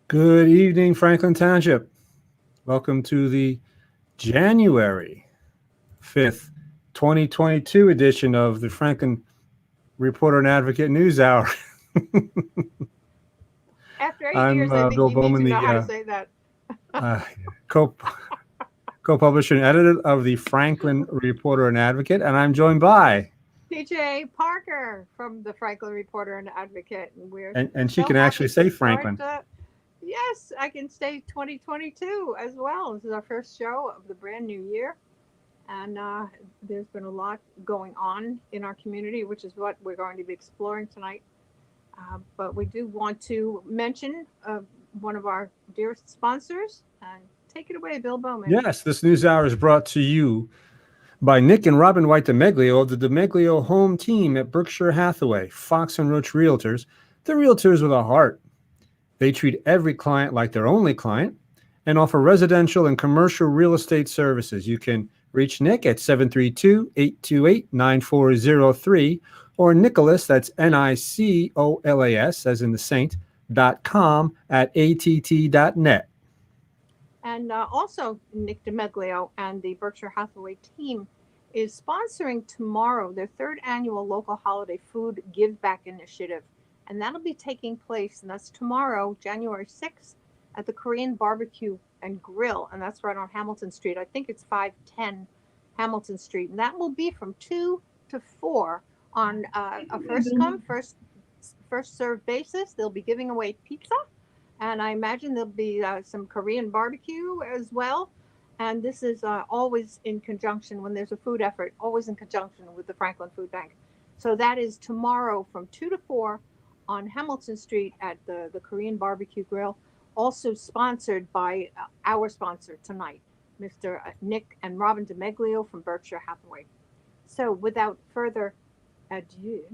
Good evening, Franklin Township. Welcome to the January 5th, 2022 edition of the Franklin Reporter and Advocate News Hour. After 8 years, I'm I think Bill you need Bowman, to know the how to say that. uh, co co-publisher and editor of the Franklin Reporter and Advocate, and I'm joined by, TJ Parker from the Franklin Reporter and Advocate, and we're and she so can actually happy to say start. Franklin. Yes, I can say 2022 as well. This is our first show of the brand new year, and there's been a lot going on in our community, which is what we're going to be exploring tonight. But we do want to mention one of our dearest sponsors, and take it away, Bill Bowman. Yes, this news hour is brought to you by Nick and Robin White DeMeglio of the DeMeglio Home Team at Berkshire Hathaway, Fox and Roach Realtors. The realtors with a heart. They treat every client like their only client and offer residential and commercial real estate services. You can reach Nick at 732-828-9403 or Nicholas, that's Nicolas, as in the saint, .com at att.net. And also, Nick DeMeglio and the Berkshire Hathaway team is sponsoring tomorrow their third annual local holiday food give back initiative. And that'll be taking place, and that's tomorrow, January 6th, at the Korean Barbecue and Grill. And that's right on Hamilton Street. I think it's 510 Hamilton Street. And that will be from 2 to 4 on a first come, first served basis. They'll be giving away pizza, and I imagine there'll be some Korean barbecue as well. And this is always in conjunction when there's a food effort, always in conjunction with the Franklin Food Bank. So that is tomorrow from 2 to 4 on Hamilton Street at the Korean Barbecue Grill, also sponsored by our sponsor tonight, Mr. Nick and Robin DeMeglio from Berkshire Hathaway. So without further ado.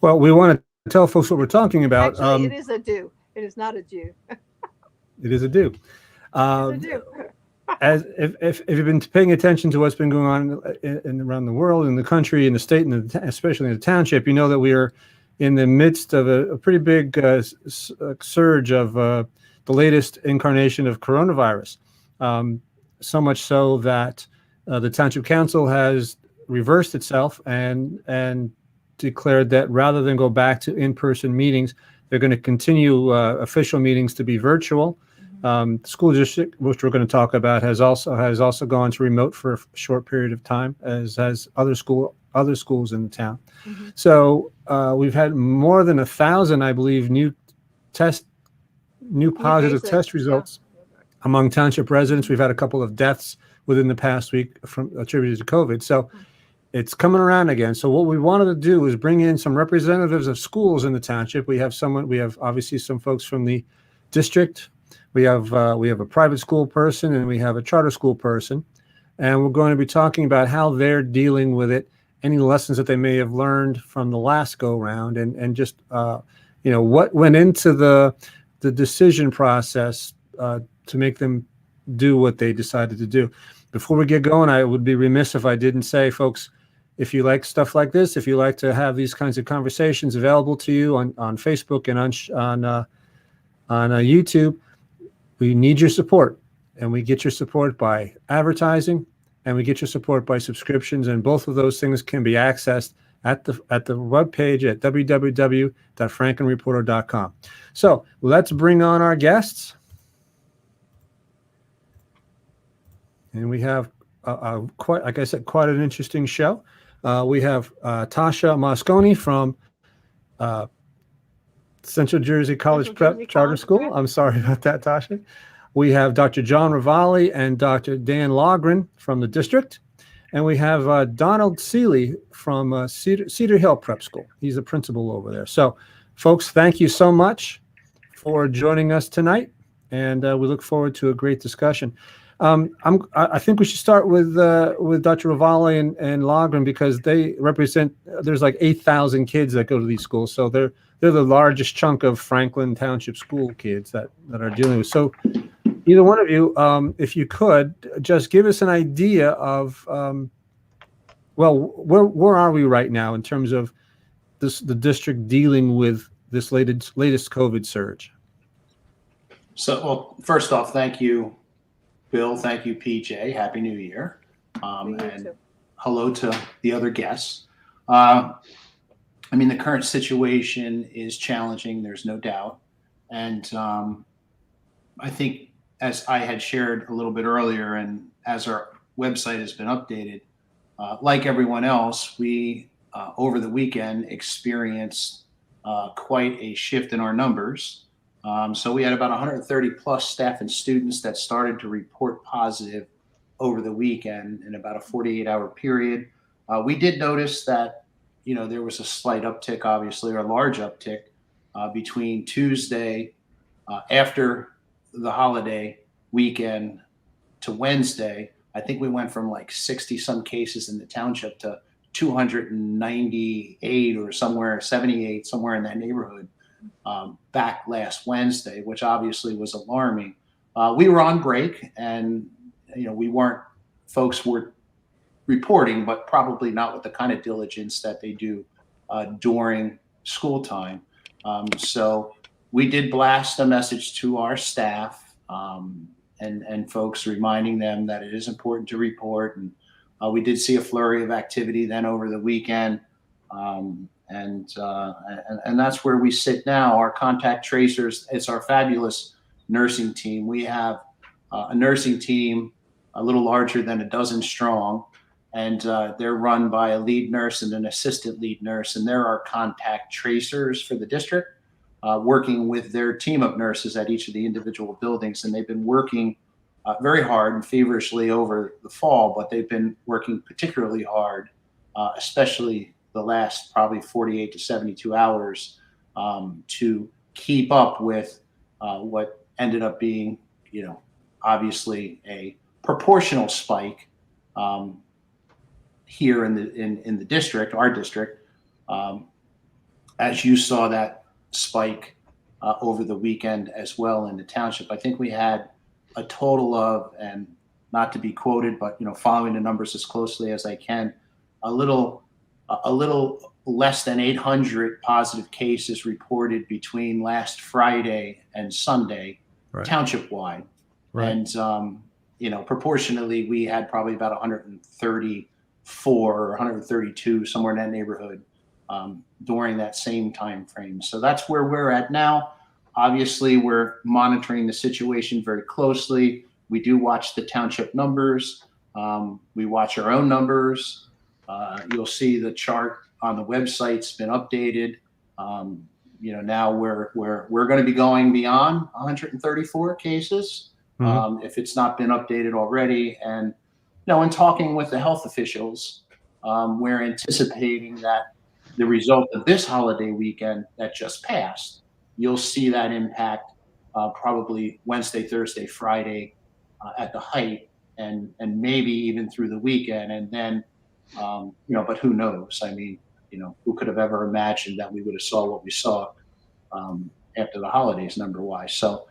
Well, we want to tell folks what we're talking about. Actually, it is a do. It is not a Jew. It is a do. It's a do. As if you've been paying attention to what's been going on in around the world, in the country, in the state, and especially in the township, you know that we are in the midst of a pretty big surge of the latest incarnation of coronavirus. So much so that the Township Council has reversed itself and declared that rather than go back to in-person meetings, they're going to continue official meetings to be virtual. The school district, which we're going to talk about, has also gone to remote for a short period of time, as has other schools in the town. Mm-hmm. So we've had more than 1,000, I believe, new positive test results among township residents. We've had a couple of deaths within the past week from attributed to COVID. So it's coming around again. So what we wanted to do is bring in some representatives of schools in the township. We have obviously some folks from the district. We have a private school person, and we have a charter school person, and we're going to be talking about how they're dealing with it, any lessons that they may have learned from the last go round, and just what went into the decision process to make them do what they decided to do. Before we get going, I would be remiss if I didn't say, folks, if you like stuff like this, if you like to have these kinds of conversations available to you on Facebook and on YouTube, we need your support, and we get your support by advertising, and we get your support by subscriptions, and both of those things can be accessed at the webpage at www.franklinreporter.com. So let's bring on our guests, and we have quite, like I said, quite an interesting show. We have Tasha Mosconi from Central Jersey College Prep Charter School. I'm sorry about that, Tasha. We have Dr. John Ravally and Dr. Dan Logren from the district. And we have Donald Celie from Cedar Hill Prep School. He's the principal over there. So, folks, thank you so much for joining us tonight. And we look forward to a great discussion. I think we should start with Dr. Ravally and Logren, because they represent, there's like 8,000 kids that go to these schools. So they're the largest chunk of Franklin Township school kids that are dealing with. So either one of you, if you could, just give us an idea of, where are we right now in terms of the district dealing with this latest COVID surge? So, well, first off, thank you, Bill. Thank you, PJ. Happy New Year. To you And too. hello to the other guests. I mean, the current situation is challenging. There's no doubt. And I think, as I had shared a little bit earlier, and as our website has been updated, like everyone else, we over the weekend experienced quite a shift in our numbers. So we had about 130 plus staff and students that started to report positive over the weekend in about a 48-hour period. We did notice that, there was a slight uptick, obviously, or a large uptick between Tuesday after the holiday weekend to Wednesday. I think we went from like 60 some cases in the township to 298 or 78, somewhere in that neighborhood, back last Wednesday, which obviously was alarming. We were on break, and folks were reporting, but probably not with the kind of diligence that they do during school time. So we did blast a message to our staff, and folks, reminding them that it is important to report. And we did see a flurry of activity then over the weekend. And that's where we sit now. Our contact tracers, it's our fabulous nursing team. We have a nursing team a little larger than a dozen strong, and they're run by a lead nurse and an assistant lead nurse, and they're our contact tracers for the district, working with their team of nurses at each of the individual buildings. And they've been working very hard and feverishly over the fall, but they've been working particularly hard, especially the last probably 48 to 72 hours, to keep up with what ended up being, obviously a proportional spike here in the district, our district, as you saw that spike over the weekend as well in the township. I think we had a total of, and not to be quoted, but following the numbers as closely as I can, a little less than 800 positive cases reported between last Friday and Sunday, Right. township wide. Right. And proportionally, we had probably about 134 or 132, somewhere in that neighborhood, during that same time frame. So that's where we're at now. Obviously, we're monitoring the situation very closely. We do watch the township numbers. We watch our own numbers. You'll see the chart on the website's been updated. Now we're going to be going beyond 134 cases, if it's not been updated already. And in talking with the health officials, we're anticipating that the result of this holiday weekend that just passed, you'll see that impact probably Wednesday, Thursday, Friday at the height, and maybe even through the weekend. And then, but who knows? I mean, who could have ever imagined that we would have saw what we saw after the holidays, number wise. So,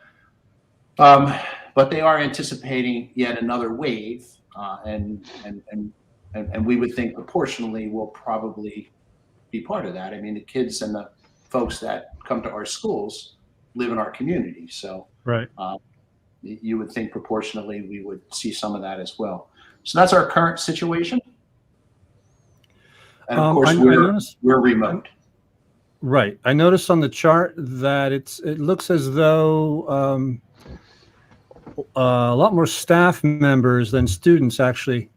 but they are anticipating yet another wave, and we would think proportionally will probably be part of that. I mean, the kids and the folks that come to our schools live in our community, so Right. You would think proportionally we would see some of that as well. So that's our current situation. And of course, we're remote. Right. I noticed on the chart that it looks as though a lot more staff members than students actually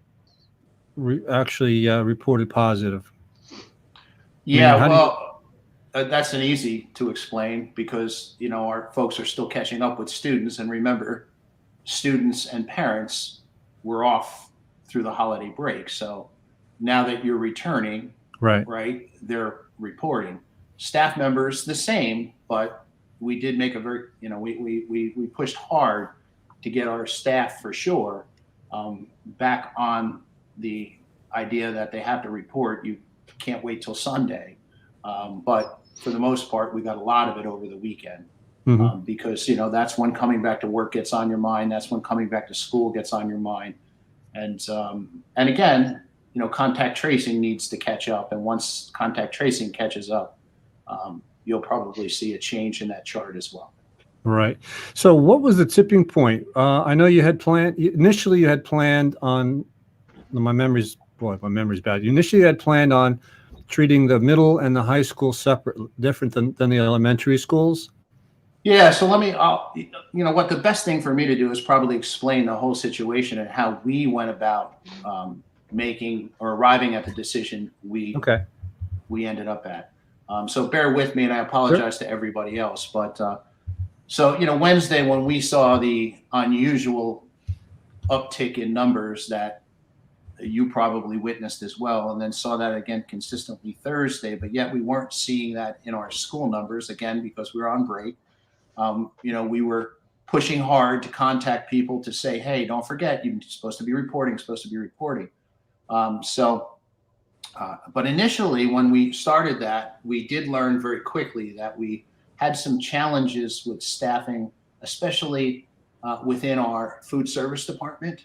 reported positive. Yeah, that's an easy to explain, because our folks are still catching up with students, and remember, students and parents were off through the holiday break. So now that you're returning, right, they're reporting. Staff members the same, but we did make a very, we pushed hard to get our staff for sure back on the idea that they have to report. You can't wait till Sunday, but for the most part, we got a lot of it over the weekend, because that's when coming back to work gets on your mind. That's when coming back to school gets on your mind, and again, contact tracing needs to catch up. And once contact tracing catches up, you'll probably see a change in that chart as well. Right. So what was the tipping point? I know you had planned, initially you had planned on, my memory's bad. You initially had planned on treating the middle and the high school separate, different than the elementary schools. Yeah, so what the best thing for me to do is probably explain the whole situation and how we went about making or arriving at the decision Okay. we ended up at. So bear with me, and I apologize to everybody else. But Wednesday, when we saw the unusual uptick in numbers that you probably witnessed as well, and then saw that again consistently Thursday, but yet we weren't seeing that in our school numbers again because we were on break. We were pushing hard to contact people to say, hey, don't forget, you're supposed to be reporting. But initially, when we started that, we did learn very quickly that we had some challenges with staffing, especially within our food service department,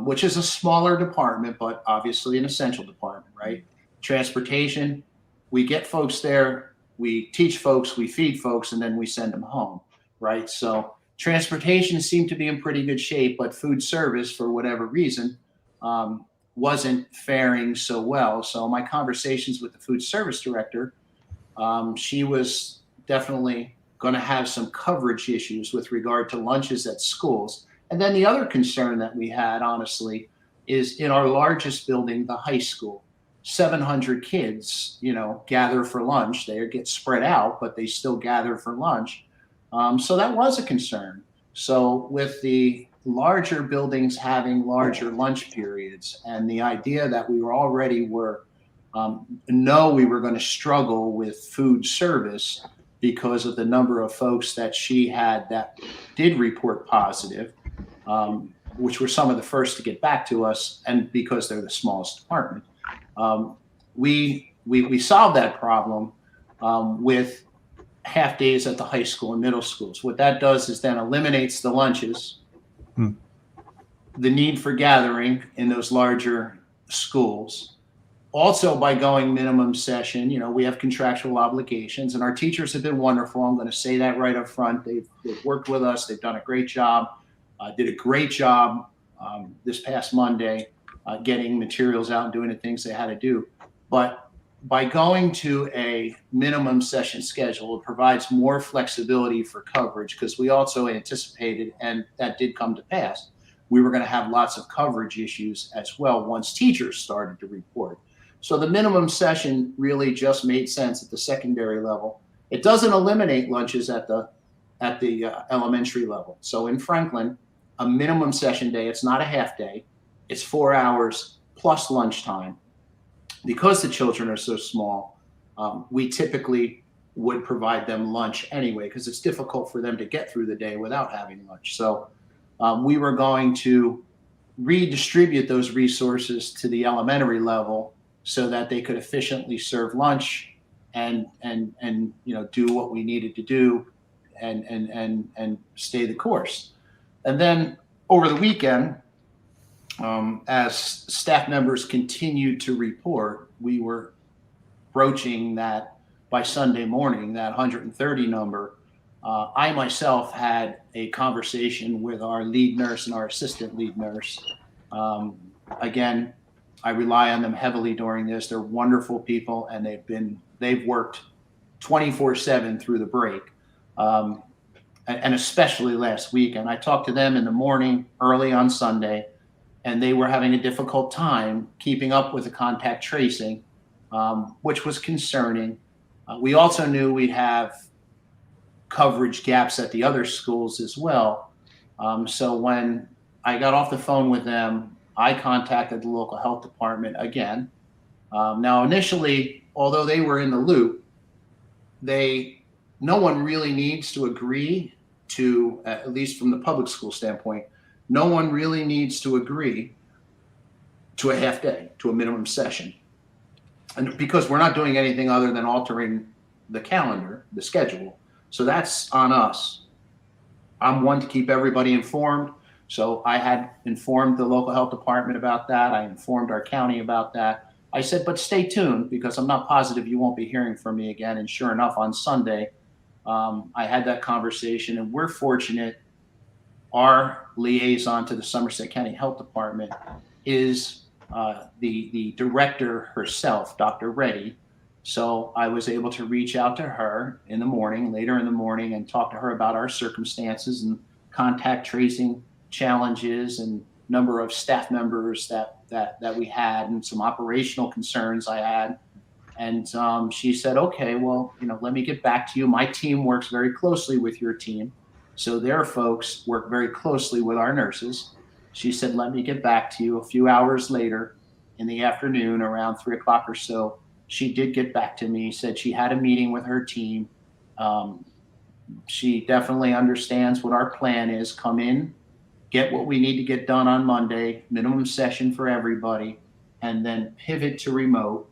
which is a smaller department, but obviously an essential department, right? Transportation, we get folks there, we teach folks, we feed folks, and then we send them home, right? So transportation seemed to be in pretty good shape, but food service, for whatever reason, wasn't faring so well. So my conversations with the food service director, she was definitely going to have some coverage issues with regard to lunches at schools. And then the other concern that we had, honestly, is in our largest building, the high school. 700 kids, gather for lunch. They get spread out, but they still gather for lunch. So that was a concern. So with the larger buildings having larger lunch periods, and the idea that we were already we were going to struggle with food service because of the number of folks that she had that did report positive, which were some of the first to get back to us, and because they're the smallest department. We solved that problem with half days at the high school and middle schools. What that does is then eliminates the lunches, the need for gathering in those larger schools. Also, by going minimum session, we have contractual obligations, and our teachers have been wonderful. I'm going to say that right up front. They've worked with us. They've done a great job. Did a great job this past Monday getting materials out and doing the things they had to do. But by going to a minimum session schedule, it provides more flexibility for coverage, because we also anticipated, and that did come to pass, we were going to have lots of coverage issues as well once teachers started to report. So the minimum session really just made sense at the secondary level. It doesn't eliminate lunches at the elementary level. So in Franklin, a minimum session day, it's not a half day, it's 4 hours plus lunchtime. Because the children are so small, we typically would provide them lunch anyway, because it's difficult for them to get through the day without having lunch. So we were going to redistribute those resources to the elementary level so that they could efficiently serve lunch and do what we needed to do and stay the course. And then over the weekend, as staff members continued to report, we were broaching that by Sunday morning, that 130 number. I myself had a conversation with our lead nurse and our assistant lead nurse. Again, I rely on them heavily during this. They're wonderful people, and they've worked 24/7 through the break, and especially last week. And I talked to them in the morning, early on Sunday, and they were having a difficult time keeping up with the contact tracing, which was concerning. We also knew we'd have coverage gaps at the other schools as well. So when I got off the phone with them, I contacted the local health department again. Now, initially, although they were in the loop, no one really needs to agree to, at least from the public school standpoint, no one really needs to agree to a half day, to a minimum session. And because we're not doing anything other than altering the calendar, the schedule. So that's on us. I'm one to keep everybody informed. So I had informed the local health department about that. I informed our county about that. I said, but stay tuned, because I'm not positive you won't be hearing from me again. And sure enough, on Sunday, I had that conversation, and we're fortunate. Our liaison to the Somerset County Health Department is the director herself, Dr. Reddy. So I was able to reach out to her in the morning, later in the morning, and talk to her about our circumstances and contact tracing challenges and number of staff members that we had, and some operational concerns I had. And she said, okay, well, let me get back to you. My team works very closely with your team. So their folks work very closely with our nurses. She said, let me get back to you. A few hours later in the afternoon, around 3 o'clock or so, she did get back to me, said she had a meeting with her team. She definitely understands what our plan is. Come in, get what we need to get done on Monday, minimum session for everybody, and then pivot to remote,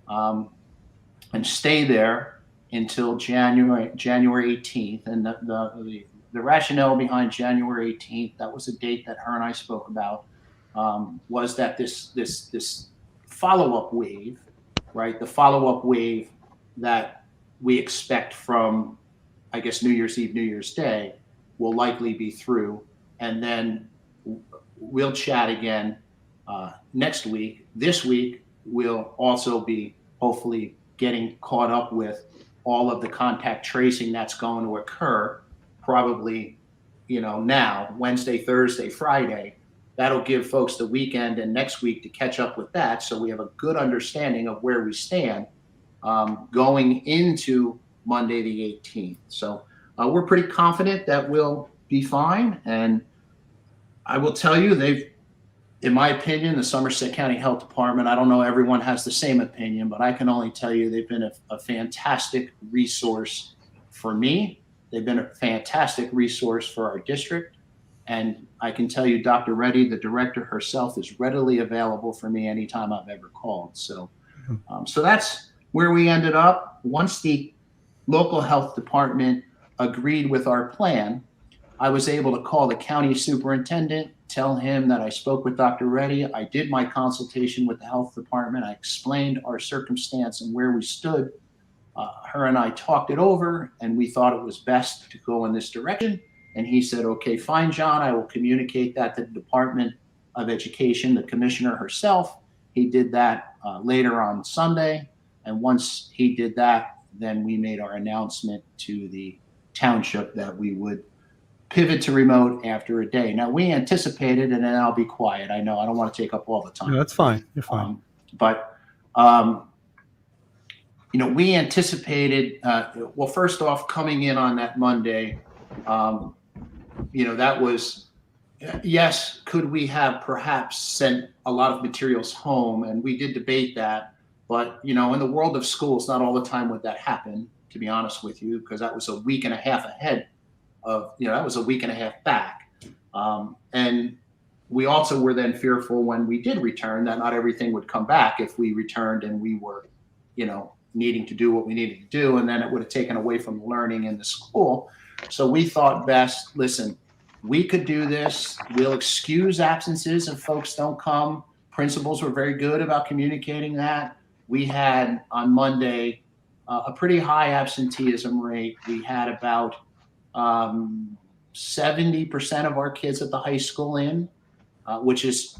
and stay there until January 18th. And the rationale behind January 18th, that was a date that her and I spoke about, was that this follow-up wave, right? The follow-up wave that we expect from, I guess, New Year's Eve, New Year's Day, will likely be through. And then we'll chat again next week. This week, we'll also be hopefully getting caught up with all of the contact tracing that's going to occur, probably, now, Wednesday, Thursday, Friday. That'll give folks the weekend and next week to catch up with that, so we have a good understanding of where we stand going into Monday the 18th. So we're pretty confident that we'll be fine. And I will tell you, in my opinion, the Somerset County Health Department, I don't know everyone has the same opinion, but I can only tell you they've been a fantastic resource for me. They've been a fantastic resource for our district. And I can tell you, Dr. Reddy, the director herself, is readily available for me anytime I've ever called. So, so that's where we ended up. Once the local health department agreed with our plan, I was able to call the county superintendent, tell him that I spoke with Dr. Reddy. I did my consultation with the health department. I explained our circumstance and where we stood. Her and I talked it over, and we thought it was best to go in this direction. And he said, okay, fine, John, I will communicate that to the Department of Education, the commissioner herself. He did that later on Sunday. And once he did that, then we made our announcement to the township that we would pivot to remote after a day. Now, we anticipated, and then I'll be quiet. I know I don't want to take up all the time. No, that's fine. You're fine. We anticipated, well, first off, coming in on that Monday, that was, yes, could we have perhaps sent a lot of materials home? And we did debate that. But, in the world of schools, not all the time would that happen, to be honest with you, because that was a week and a half ahead of, that was a week and a half back. And we also were then fearful when we did return that not everything would come back if we returned and we were, needing to do what we needed to do. And then it would have taken away from learning in the school. So we thought best, listen, we could do this. We'll excuse absences if folks don't come. Principals were very good about communicating that. We had on Monday a pretty high absenteeism rate. We had about 70% of our kids at the high school in, which is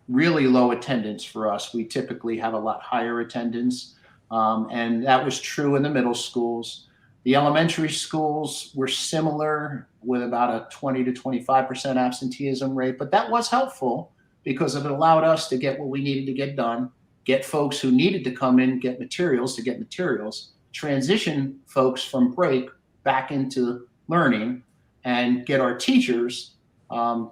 really low attendance for us. We typically have a lot higher attendance. And that was true in the middle schools. The elementary schools were similar, with about a 20 to 25% absenteeism rate, but that was helpful because it allowed us to get what we needed to get done, get folks who needed to come in, get materials, transition folks from break back into learning, and get our teachers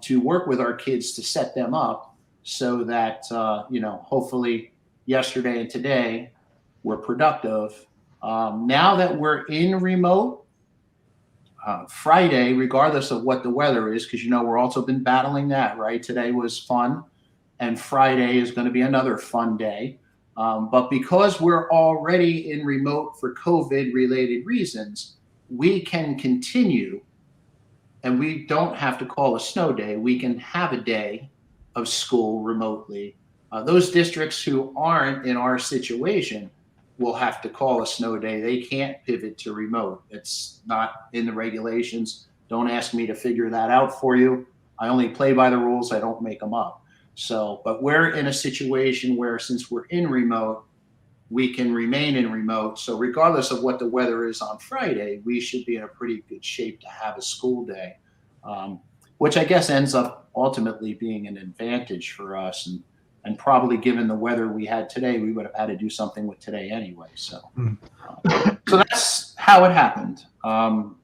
to work with our kids to set them up so that, hopefully yesterday and today were productive. Now that we're in remote, Friday, regardless of what the weather is, because we're also been battling that, right? Today was fun, and Friday is going to be another fun day. But because we're already in remote for COVID-related reasons, we can continue, and we don't have to call a snow day. We can have a day of school remotely. Those districts who aren't in our situation, will have to call a snow day. They can't pivot to remote. It's not in the regulations. Don't ask me to figure that out for you. I only play by the rules. I don't make them up. So, but we're in a situation where, since we're in remote, we can remain in remote. So regardless of what the weather is on Friday, we should be in a pretty good shape to have a school day, which I guess ends up ultimately being an advantage for us. And probably, given the weather we had today, we would have had to do something with today anyway. So, so that's how it happened,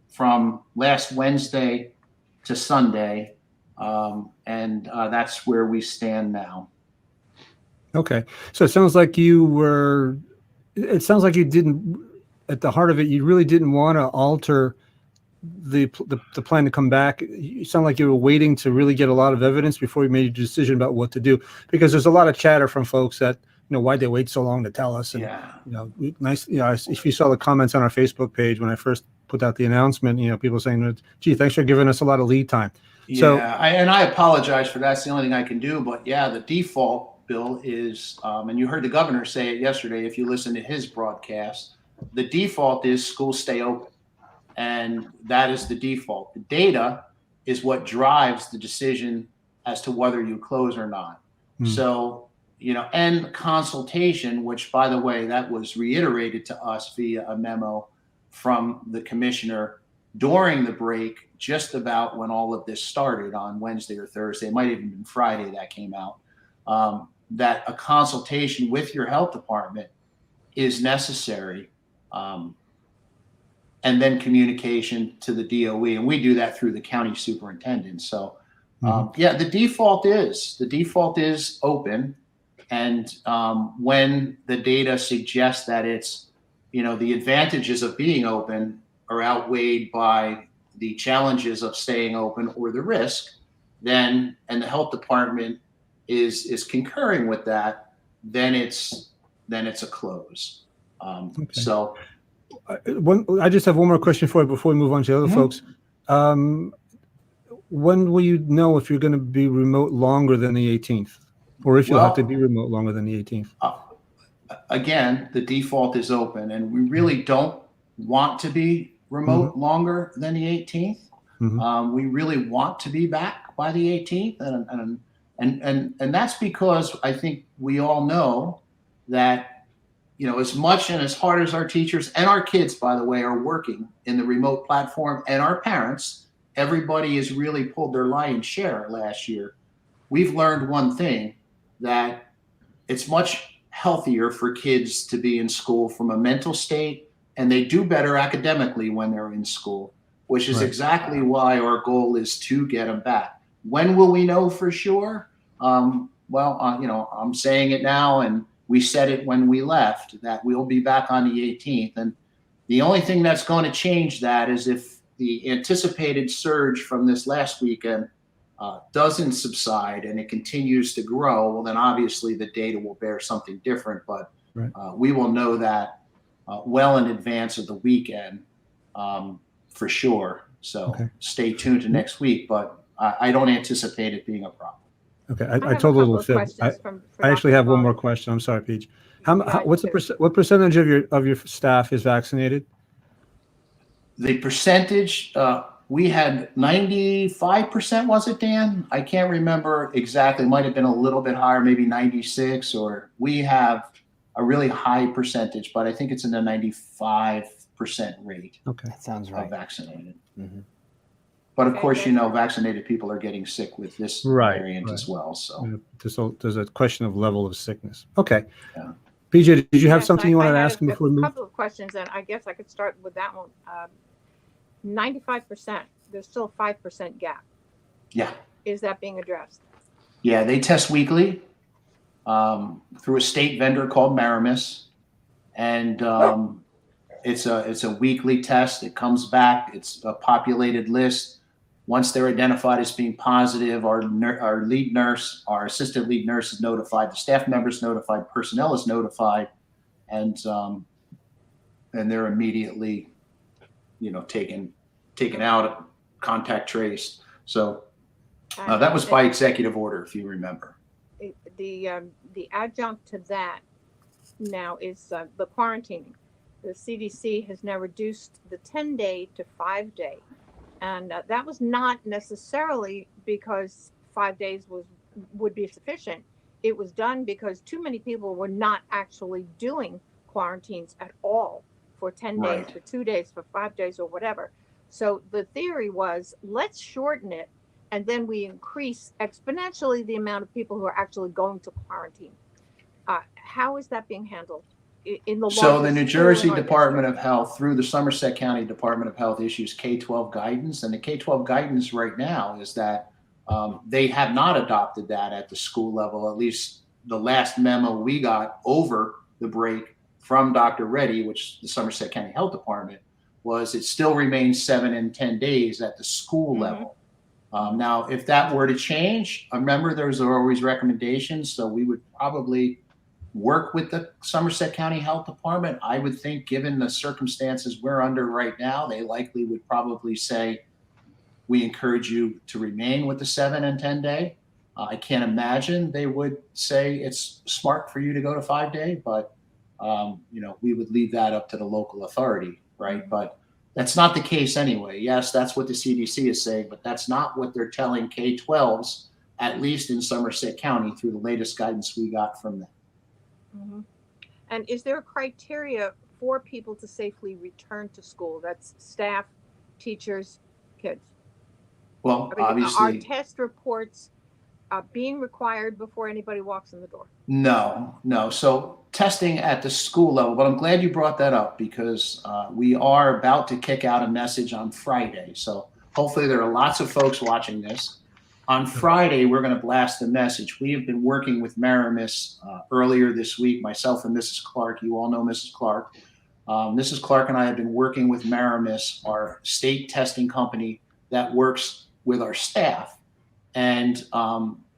from last Wednesday to Sunday. And that's where we stand now. Okay. So it sounds like you didn't, at the heart of it, you really didn't want to alter the plan to come back. You sound like you were waiting to really get a lot of evidence before you made your decision about what to do, because there's a lot of chatter from folks that, why'd they wait so long to tell us? And, nice. If you saw the comments on our Facebook page when I first put out the announcement, people saying, gee, thanks for giving us a lot of lead time. So, I apologize for that. It's the only thing I can do. But yeah, the default, Bill, is, and you heard the governor say it yesterday if you listen to his broadcast, the default is schools stay open. And that is the default. The data is what drives the decision as to whether you close or not. So, and consultation, which, by the way, that was reiterated to us via a memo from the commissioner during the break, just about when all of this started on Wednesday or Thursday. It might have even been Friday that came out, that a consultation with your health department is necessary. And then communication to the DOE. And we do that through the county superintendent. So, the default is open. And when the data suggests that it's, the advantages of being open are outweighed by the challenges of staying open or the risk, then, and the health department is concurring with that, then it's a close. So, I just have one more question for you before we move on to the other folks. When will you know if you're going to be remote longer than the 18th, or if you'll have to be remote longer than the 18th? Again, the default is open, and we really don't want to be remote longer than the 18th. We really want to be back by the 18th, and that's because I think we all know that, as much and as hard as our teachers and our kids, by the way, are working in the remote platform, and our parents, everybody has really pulled their lion's share last year. We've learned one thing, that it's much healthier for kids to be in school from a mental state, and they do better academically when they're in school, which is exactly why our goal is to get them back. When will we know for sure? I'm saying it now, and we said it when we left, that we'll be back on the 18th. And the only thing that's going to change that is if the anticipated surge from this last weekend doesn't subside and it continues to grow, well, then obviously the data will bear something different. But we will know that well in advance of the weekend, for sure. So stay tuned to next week. But I don't anticipate it being a problem. Okay, I told a little fib. I actually have one more question. I'm sorry, Peach. What percentage of your staff is vaccinated? The percentage, we had 95%, was it, Dan? I can't remember exactly. It might have been a little bit higher, maybe 96, or we have a really high percentage, but I think it's in the 95% rate. Okay, that sounds right. Of vaccinated. But of course, vaccinated people are getting sick with this variant as well. So there's a question of level of sickness. Okay. Yeah. PJ, did you have something you wanted to ask me before we move? A couple of questions, and I guess I could start with that one. 95%, there's still a 5% gap. Yeah. Is that being addressed? Yeah, they test weekly through a state vendor called Maramis. And it's a weekly test. It comes back. It's a populated list. Once they're identified as being positive, our lead nurse, our assistant lead nurse is notified, the staff members notified, personnel is notified, and they're immediately, taken out, contact traced. So that was by executive order, if you remember. The adjunct to that, now is the quarantining. The CDC has now reduced the 10-day to 5-day. And that was not necessarily because 5 days would be sufficient. It was done because too many people were not actually doing quarantines at all for 10 days, Right. for 2 days, for 5 days, or whatever. So the theory was, let's shorten it, and then we increase exponentially the amount of people who are actually going to quarantine. How is that being handled in the So the largest New school Jersey in our Department district? of Health, through the Somerset County Department of Health, issues K-12 guidance, and the K-12 guidance right now is that they have not adopted that at the school level. At least the last memo we got over the break from Dr. Reddy, which the Somerset County Health Department, was it still remains 7 and 10 days at the school level. Now, if that were to change, remember there's always recommendations, so we would probably work with the Somerset County Health Department. I would think, given the circumstances we're under right now, they likely would probably say, we encourage you to remain with the 7 and 10 day. I can't imagine they would say it's smart for you to go to 5 day, but we would leave that up to the local authority, right? But that's not the case anyway. Yes, that's what the CDC is saying, but that's not what they're telling K-12s, at least in Somerset County, through the latest guidance we got from them. And is there a criteria for people to safely return to school? That's staff, teachers, kids. Well, Are obviously, test reports being required before anybody walks in the door? no. So testing at the school level, but I'm glad you brought that up because we are about to kick out a message on Friday. So hopefully there are lots of folks watching this. On Friday, we're going to blast a message. We have been working with Maramis earlier this week, myself and Mrs. Clark. You all know Mrs. Clark. Mrs. Clark and I have been working with Maramis, our state testing company that works with our staff. And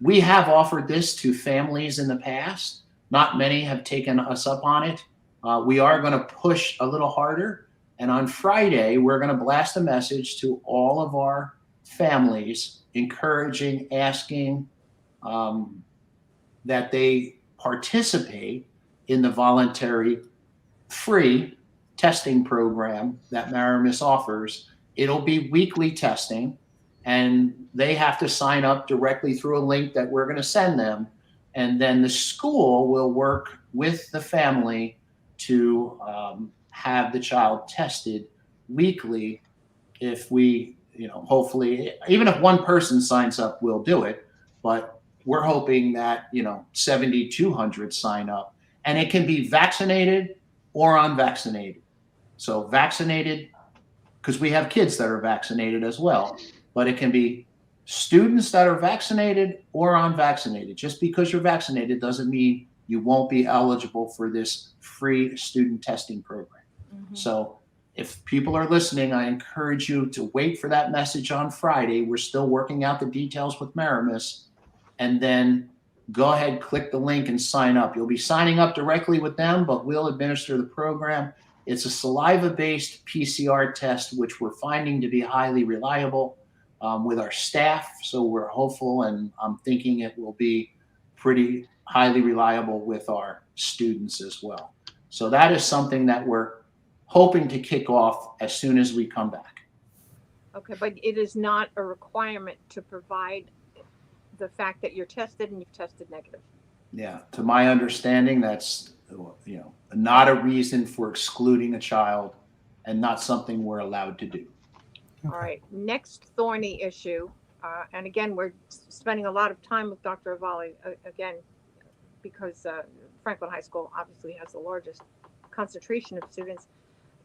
we have offered this to families in the past. Not many have taken us up on it. We are going to push a little harder. And on Friday, we're going to blast a message to all of our families, encouraging, asking that they participate in the voluntary free testing program that Maramis offers. It'll be weekly testing, and they have to sign up directly through a link that we're going to send them. And then the school will work with the family to have the child tested weekly. If we, hopefully, even if one person signs up, we'll do it. But we're hoping that, 7,200 sign up, and it can be vaccinated or unvaccinated. So vaccinated, because we have kids that are vaccinated as well, but it can be students that are vaccinated or unvaccinated. Just because you're vaccinated doesn't mean you won't be eligible for this free student testing program. So if people are listening, I encourage you to wait for that message on Friday. We're still working out the details with Maramis, and then go ahead, click the link and sign up. You'll be signing up directly with them, but we'll administer the program. It's a saliva-based PCR test, which we're finding to be highly reliable with our staff. So we're hopeful, and I'm thinking it will be pretty highly reliable with our students as well. So that is something that we're hoping to kick off as soon as we come back. Okay, but it is not a requirement to provide the fact that you're tested and you've tested negative. Yeah, to my understanding, that's not a reason for excluding a child, and not something we're allowed to do. All right, next thorny issue, and again, we're spending a lot of time with Dr. Ravally again because Franklin High School obviously has the largest concentration of students.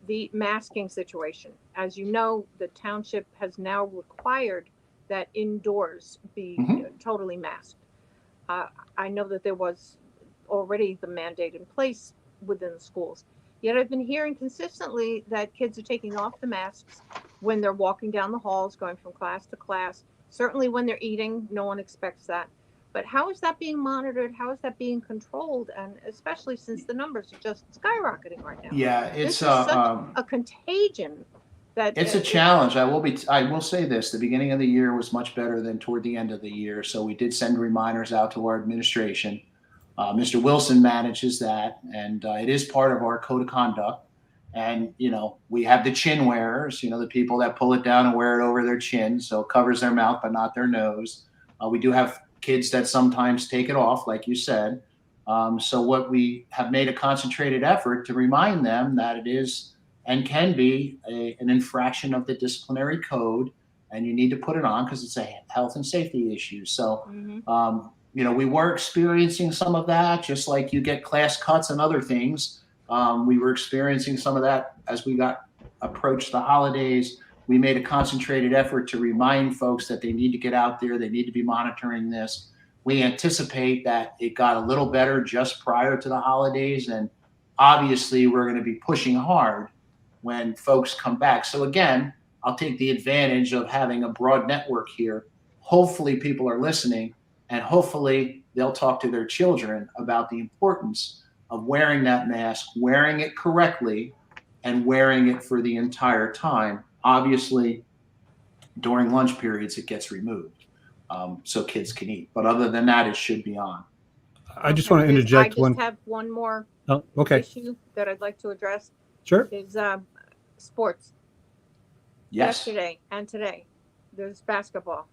The masking situation. As you know, the township has now required that indoors be totally masked. I know that there was already the mandate in place within the schools. Yet I've been hearing consistently that kids are taking off the masks when they're walking down the halls, going from class to class. Certainly when they're eating, no one expects that. But how is that being monitored? How is that being controlled? And especially since the numbers are just skyrocketing right now. Yeah, it's such a contagion that it's a challenge. I will say this: the beginning of the year was much better than toward the end of the year. So we did send reminders out to our administration. Mr. Wilson manages that, and it is part of our code of conduct. And, we have the chin wearers, the people that pull it down and wear it over their chin, so it covers their mouth but not their nose. We do have kids that sometimes take it off, like you said. So what we have made a concentrated effort to remind them that it is and can be an infraction of the disciplinary code, and you need to put it on because it's a health and safety issue. So, we were experiencing some of that, just like you get class cuts and other things. We were experiencing some of that as we approached the holidays. We made a concentrated effort to remind folks that they need to get out there. They need to be monitoring this. We anticipate that it got a little better just prior to the holidays. And obviously, we're going to be pushing hard when folks come back. So again, I'll take the advantage of having a broad network here. Hopefully people are listening, and hopefully they'll talk to their children about the importance of wearing that mask, wearing it correctly, and wearing it for the entire time. Obviously, during lunch periods, it gets removed so kids can eat. But other than that, it should be on. I just want to interject I just have one more issue that I'd like to address. Sure. Is sports. Yes. Yesterday and today, there's basketball.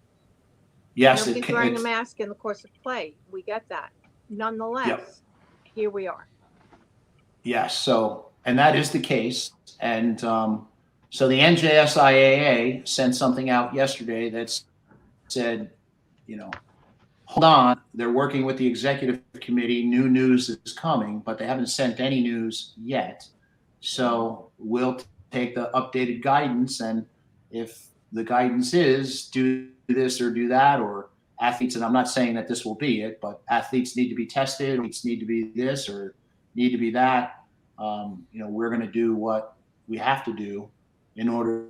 Yes. Nobody's wearing a mask in the course of play. We get that. Nonetheless, here we are. Yes. So, and that is the case. And so the NJSIAA sent something out yesterday that said, hold on, they're working with the executive committee. New news is coming, but they haven't sent any news yet. So we'll take the updated guidance, and if the guidance is do this or do that, or athletes, and I'm not saying that this will be it, but athletes need to be tested, athletes need to be this or need to be that, we're going to do what we have to do in order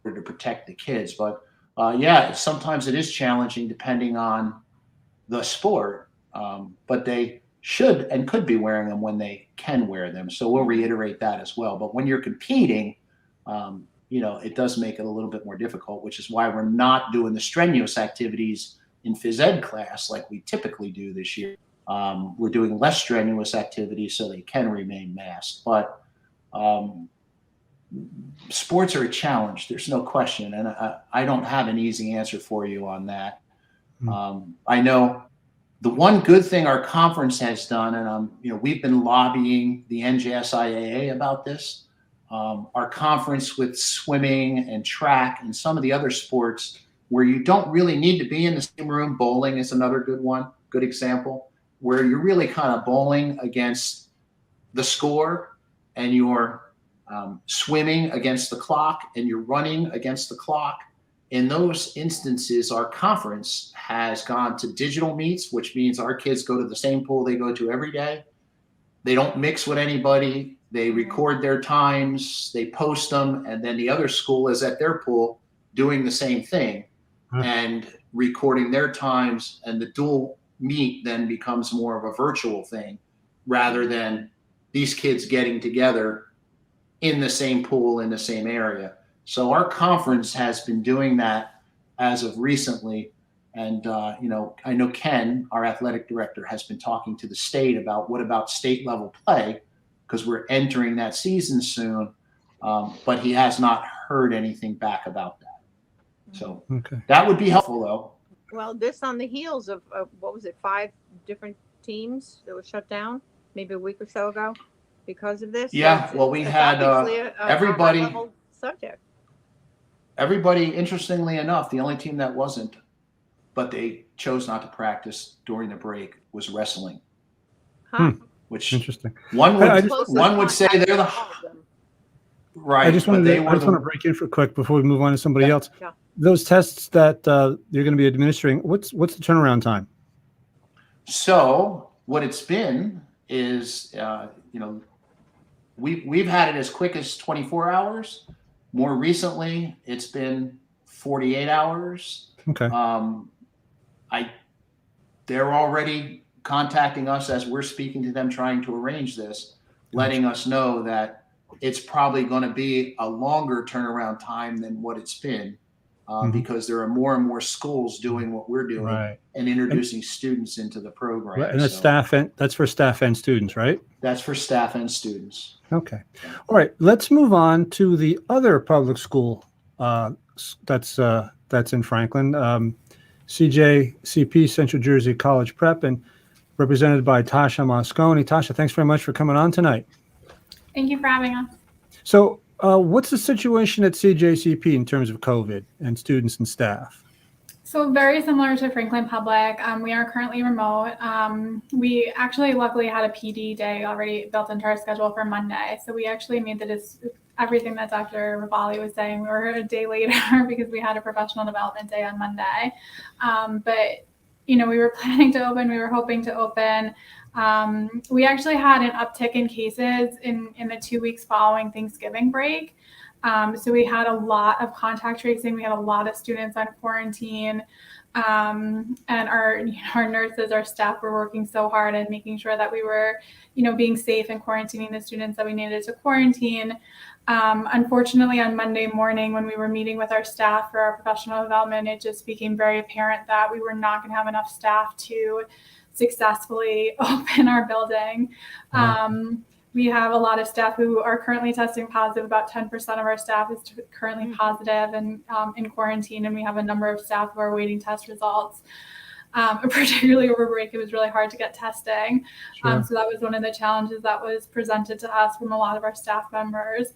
to protect the kids. But sometimes it is challenging depending on the sport, but they should and could be wearing them when they can wear them. So we'll reiterate that as well. But when you're competing, it does make it a little bit more difficult, which is why we're not doing the strenuous activities in phys ed class like we typically do this year. We're doing less strenuous activities so they can remain masked. But sports are a challenge. There's no question. And I don't have an easy answer for you on that. I know the one good thing our conference has done, and we've been lobbying the NJSIAA about this. Our conference with swimming and track and some of the other sports where you don't really need to be in the same room. Bowling is another good example, where you're really kind of bowling against the score, and you're swimming against the clock, and you're running against the clock. In those instances, our conference has gone to digital meets, which means our kids go to the same pool they go to every day. They don't mix with anybody. They record their times, they post them, and then the other school is at their pool doing the same thing and recording their times, and the dual meet then becomes more of a virtual thing rather than these kids getting together in the same pool in the same area. So our conference has been doing that as of recently. And, I know Ken, our athletic director, has been talking to the state about what about state level play, because we're entering that season soon. But he has not heard anything back about that. So that would be helpful, though. Well, this on the heels of, 5 different teams that were shut down maybe a week or so ago because of this? Yeah, so well, we had everybody. High-level subject. Everybody, interestingly enough, the only team that wasn't, but they chose not to practice during the break, was wrestling. Which interesting. One would say they're the right. I just want to break in for quick before we move on to somebody else. Yeah. Those tests that you're going to be administering, what's the turnaround time? So what it's been is, we've had it as quick as 24 hours. More recently, it's been 48 hours. Okay. They're already contacting us as we're speaking to them, trying to arrange this, letting us know that it's probably going to be a longer turnaround time than what it's been. because there are more and more schools doing what we're doing Right. and introducing students into the program. Right. And that's So that's for staff and students, right? that's for staff and students. Okay. All right. Let's move on to the other public school that's in Franklin, CJCP, Central Jersey College Prep, and represented by Tasha Moscone. Tasha, thanks very much for coming on tonight. Thank you for having us. So what's the situation at CJCP in terms of COVID and students and staff? So very similar to Franklin Public, we are currently remote. We actually luckily had a PD day already built into our schedule for Monday. So we actually made everything that Dr. Ravally was saying. We were a day later because we had a professional development day on Monday. But we were planning to open, we were hoping to open. We actually had an uptick in cases in the 2 weeks following Thanksgiving break. So we had a lot of contact tracing. We had a lot of students on quarantine, and our nurses, our staff were working so hard at making sure that we were, being safe and quarantining the students that we needed to quarantine. Unfortunately, on Monday morning, when we were meeting with our staff for our professional development, it just became very apparent that we were not going to have enough staff to successfully open our building. We have a lot of staff who are currently testing positive. About 10% of our staff is currently positive and in quarantine, and we have a number of staff who are awaiting test results. Particularly over break, it was really hard to get testing. Sure. So that was one of the challenges that was presented to us from a lot of our staff members.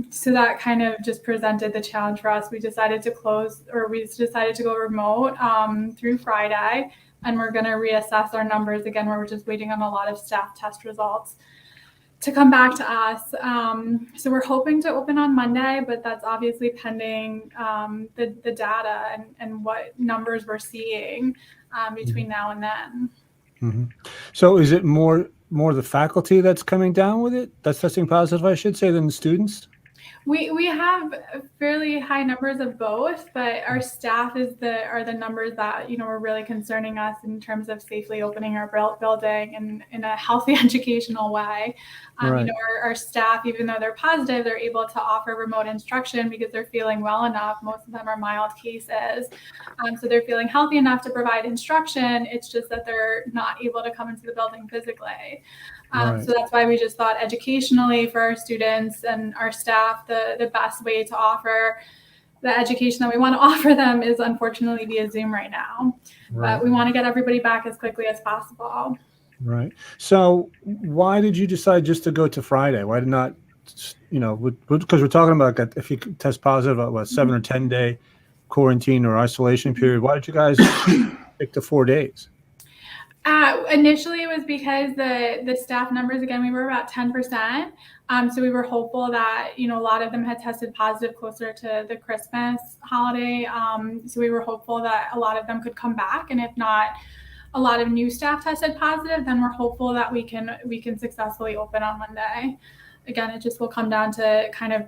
So that kind of just presented the challenge for us. We decided to go remote through Friday. And we're going to reassess our numbers again, where we're just waiting on a lot of staff test results to come back to us. So we're hoping to open on Monday, but that's obviously pending the data and what numbers we're seeing between now and then. Mm-hmm. So is it more the faculty that's coming down with it, that's testing positive, I should say, than the students? We have fairly high numbers of both, but our staff are the numbers that are really concerning us in terms of safely opening our building and in a healthy educational way. Right. Our staff, even though they're positive, they're able to offer remote instruction because they're feeling well enough. Most of them are mild cases, so they're feeling healthy enough to provide instruction. It's just that they're not able to come into the building physically. Right. So that's why we just thought educationally for our students and our staff, the best way to offer the education that we want to offer them is unfortunately via Zoom right now. Right. But we want to get everybody back as quickly as possible. Right. So why did you decide just to go to Friday? Why did not, because we're talking about that if you test positive, a 7 or 10 day quarantine or isolation period, why did you guys pick the 4 days? Initially, it was because the staff numbers, again, we were about 10%. So we were hopeful that, a lot of them had tested positive closer to the Christmas holiday. So we were hopeful that a lot of them could come back. And if not, a lot of new staff tested positive, then we're hopeful that we can successfully open on Monday. Again, it just will come down to kind of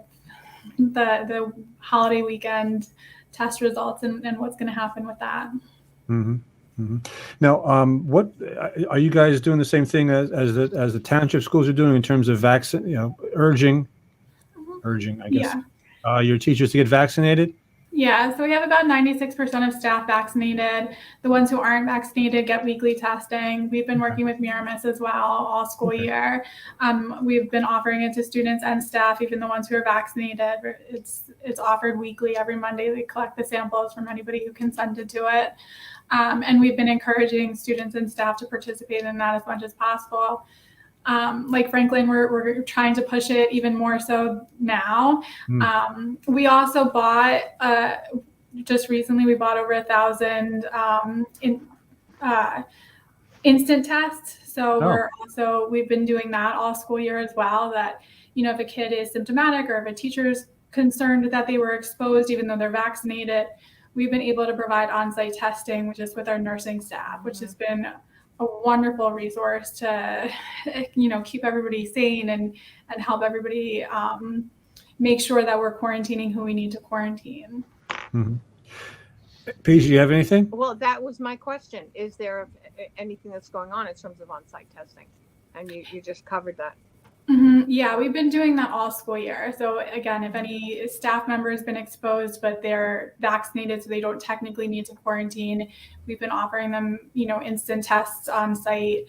the holiday weekend test results and what's going to happen with that. Mm-hmm. Mm-hmm. Now, what are you guys doing the same thing as the township schools are doing in terms of urging, I guess, your teachers to get vaccinated? Yeah, so we have about 96% of staff vaccinated. The ones who aren't vaccinated get weekly testing. We've been working with Miramis as well all school year. We've been offering it to students and staff, even the ones who are vaccinated. It's offered weekly every Monday. We collect the samples from anybody who consented to it. And we've been encouraging students and staff to participate in that as much as possible. Like Franklin, we're trying to push it even more so now. We also bought, just recently, we bought over 1,000 instant tests. So we've been doing that all school year as well, that, if a kid is symptomatic or if a teacher's concerned that they were exposed, even though they're vaccinated, we've been able to provide on-site testing, which is with our nursing staff, which has been a wonderful resource to, keep everybody sane and help everybody make sure that we're quarantining who we need to quarantine. Mm-hmm. Paige, do you have anything? Well, that was my question. Is there anything that's going on in terms of on-site testing? And you just covered that. Yeah, we've been doing that all school year. So again, if any staff member has been exposed, but they're vaccinated, so they don't technically need to quarantine, we've been offering them, instant tests on site.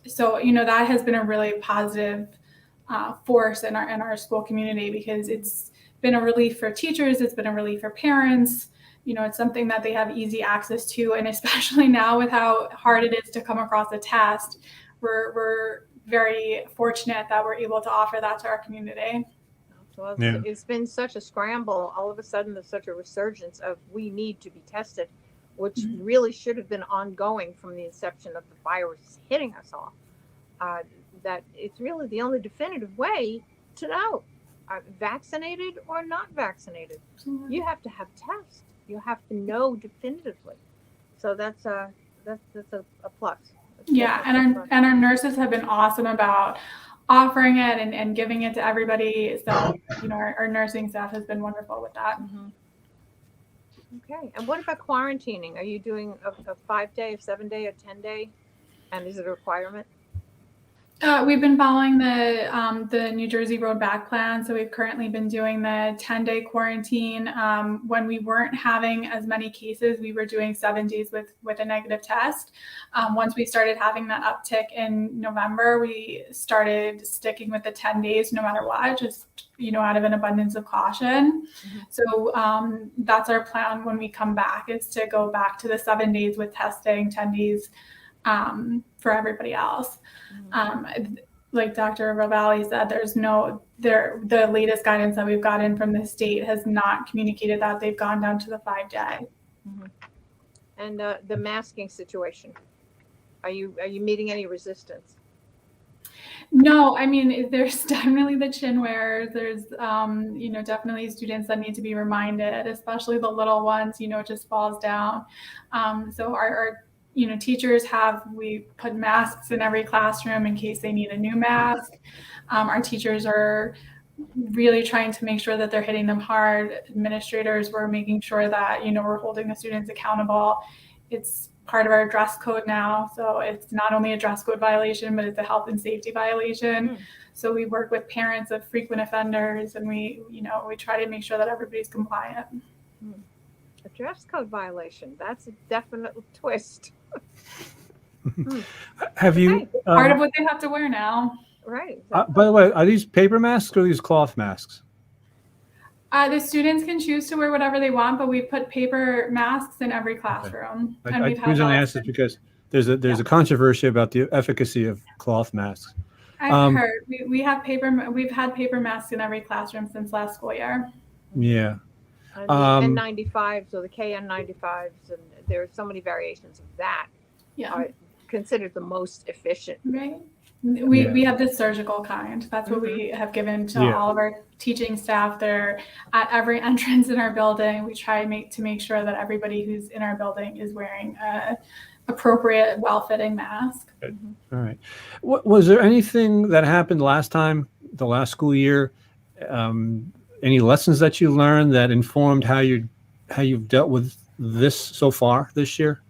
So, that has been a really positive force in our school community, because it's been a relief for teachers. It's been a relief for parents. It's something that they have easy access to. And especially now with how hard it is to come across a test, we're very fortunate that we're able to offer that to our community. Well, Yeah. it's been such a scramble. All of a sudden, there's such a resurgence of we need to be tested, which really should have been ongoing from the inception of the virus hitting us all. That it's really the only definitive way to know, vaccinated or not vaccinated. You have to have tests. You have to know definitively. So that's a plus. Yeah, and our nurses have been awesome about offering it and giving it to everybody. So, our nursing staff has been wonderful with that. Okay. And what about quarantining? Are you doing a 5-day, a 7-day, a 10-day? And is it a requirement? We've been following the New Jersey Road Back Plan. So we've currently been doing the 10-day quarantine. When we weren't having as many cases, we were doing 7 days with a negative test. Once we started having that uptick in November, we started sticking with the 10 days no matter what, just, out of an abundance of caution. So that's our plan when we come back, is to go back to the 7 days with testing, 10 days for everybody else. Like Dr. Ravally said, the latest guidance that we've gotten from the state has not communicated that. They've gone down to the 5-day. And the masking situation, are you meeting any resistance? No, I mean, there's definitely the chin wearers. There's, definitely students that need to be reminded, especially the little ones, it just falls down. So our teachers we put masks in every classroom in case they need a new mask. Our teachers are really trying to make sure that they're hitting them hard. Administrators, we're making sure that, we're holding the students accountable. It's part of our dress code now. So it's not only a dress code violation, but it's a health and safety violation. So we work with parents of frequent offenders, and we try to make sure that everybody's compliant. A dress code violation, that's a definite twist. Have you Part of what they have to wear now. Right. by the way, are these paper masks or these cloth masks? The students can choose to wear whatever they want, but we put paper masks in every classroom. And The reason I asked is because there's a controversy about the efficacy of cloth masks. I've heard we've had paper masks in every classroom since last school year. Yeah. And the N95s or the KN95s, and there are so many variations of that. Yeah. Are considered the most efficient. Right. We have the surgical kind. That's what we have given to all of our teaching staff. They're at every entrance in our building. We try to make sure that everybody who's in our building is wearing a appropriate, well-fitting mask. All right. Was there anything that happened the last school year? Any lessons that you learned that informed how you've dealt with this so far this year?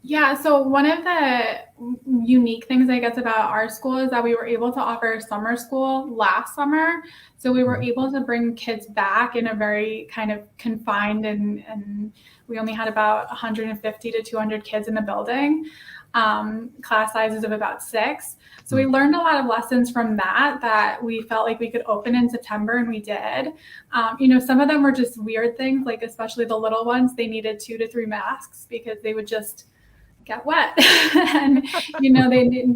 Yeah, so one of the unique things, I guess, about our school is that we were able to offer summer school last summer. So we were able to bring kids back in a very kind of confined, and we only had about 150 to 200 kids in the building, class sizes of about 6. So we learned a lot of lessons from that we felt like we could open in September, and we did. Some of them were just weird things, like especially the little ones, they needed 2 to 3 masks because they would just get wet. And,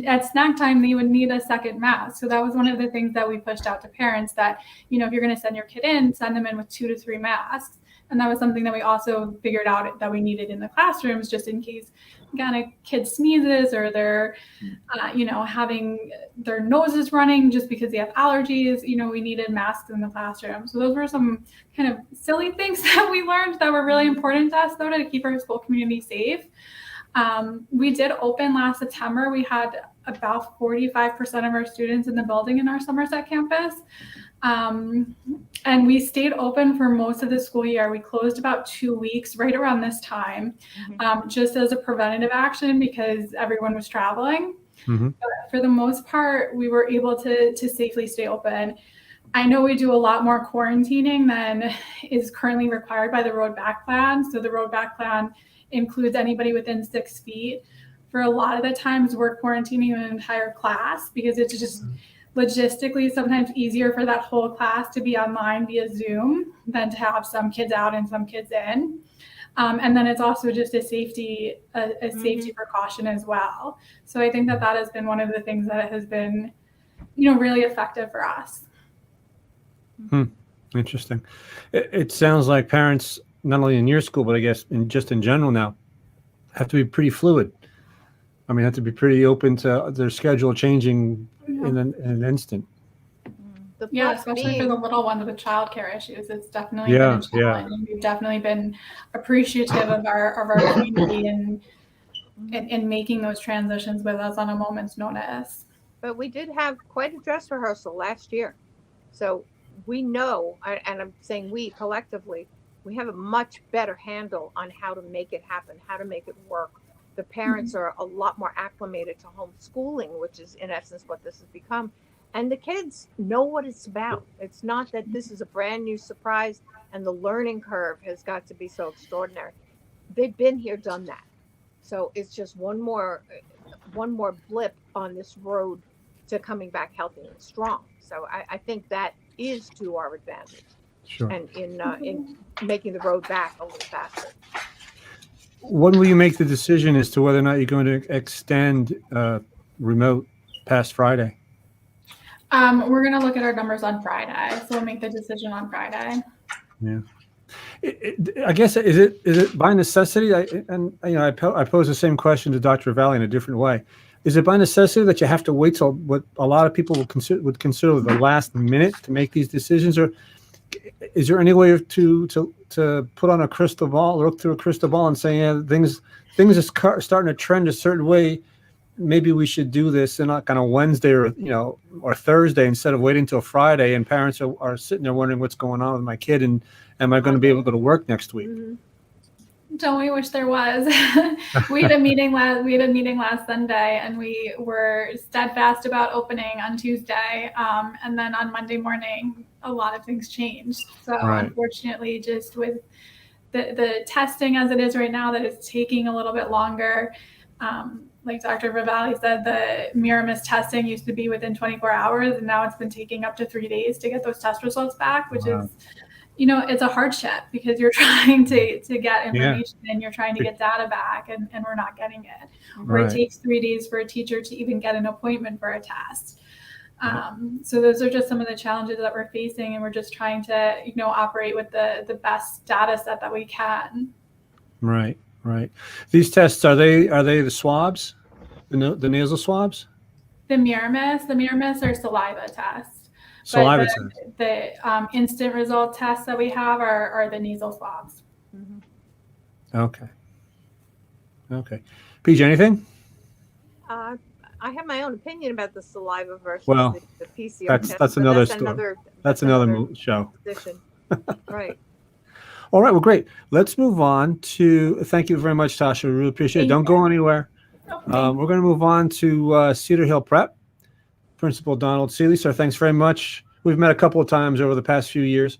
at snack time, they would need a second mask. So that was one of the things that we pushed out to parents, that, if you're going to send your kid in, send them in with 2 to 3 masks. And that was something that we also figured out that we needed in the classrooms, just in case, again, a kid sneezes or they're, having their noses running just because they have allergies. We needed masks in the classroom. So those were some kind of silly things that we learned that were really important to us, though, to keep our school community safe. We did open last September. We had about 45% of our students in the building in our Somerset campus. And we stayed open for most of the school year. We closed about 2 weeks right around this time, just as a preventative action because everyone was traveling. Mm-hmm. For the most part, we were able to safely stay open. I know we do a lot more quarantining than is currently required by the road back plan. So the road back plan includes anybody within 6 feet. For a lot of the times, we're quarantining an entire class because it's just logistically sometimes easier for that whole class to be online via Zoom than to have some kids out and some kids in. And then it's also just a safety precaution as well. So I think that has been one of the things that has been, really effective for us. Interesting. It sounds like parents, not only in your school, but I guess just in general now, have to be pretty fluid. I mean, have to be pretty open to their schedule changing in an instant. Yeah, especially for the little ones with childcare issues, it's definitely been a challenge. And we've definitely been appreciative of our community and making those transitions with us on a moment's notice. But we did have quite a dress rehearsal last year, so we know, and I'm saying we collectively, we have a much better handle on how to make it happen, how to make it work. The parents are a lot more acclimated to homeschooling, which is in essence what this has become. And the kids know what it's about. It's not that this is a brand new surprise and the learning curve has got to be so extraordinary. They've been here, done that. So it's just one more blip on this road to coming back healthy and strong. So I think that is to our advantage. Sure. And in making the road back a little faster. When will you make the decision as to whether or not you're going to extend remote past Friday? We're going to look at our numbers on Friday, so we'll make the decision on Friday. Yeah. I guess is it by necessity? I pose the same question to Dr. Ravally in a different way. Is it by necessity that you have to wait till what a lot of people would consider the last minute to make these decisions, or is there any way to put on a crystal ball, look through a crystal ball, and say, yeah, things are starting to trend a certain way? Maybe we should do this in like on a Wednesday or Thursday instead of waiting till Friday, and parents are sitting there wondering what's going on with my kid and am I going to be able to go to work next week? Don't we wish there was? We had a meeting last Sunday, and we were steadfast about opening on Tuesday, and then on Monday morning a lot of things changed. So Unfortunately, just with the testing as it is right now, that is taking a little bit longer. Like Dr. Ravally said, the Miramis testing used to be within 24 hours, and now it's been taking up to 3 days to get those test results back, which is, it's a hardship because you're trying to get information and you're trying to get data back, and we're not getting it. Or it takes 3 days for a teacher to even get an appointment for a test. So those are just some of the challenges that we're facing, and we're just trying to, operate with the best data set that we can. Right. These tests, are they the swabs, the nasal swabs? The Miramis are saliva tests. Saliva tests. The instant result tests that we have are the nasal swabs. Okay. PJ, anything? I have my own opinion about the saliva versus the PCR test. That's another story. That's another show. Position. Right. All right. Well, great. Let's move on to. Thank you very much, Tasha. We really appreciate it. Don't go anywhere. Okay. We're going to move on to Cedar Hill Prep. Principal Donald Celie. Sir, thanks very much. We've met a couple of times over the past few years.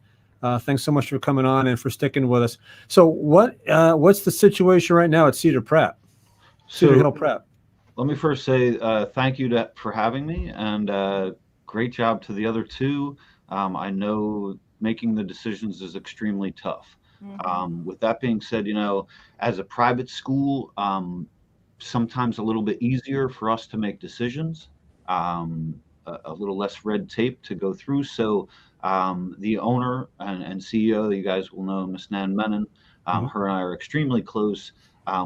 Thanks so much for coming on and for sticking with us. So, what's the situation right now at Cedar Hill Prep? Let me first say thank you for having me, and great job to the other two. I know making the decisions is extremely tough. With that being said, as a private school, sometimes a little bit easier for us to make decisions, a little less red tape to go through. So the owner and CEO, you guys will know, Ms. Nan Menon, her and I are extremely close.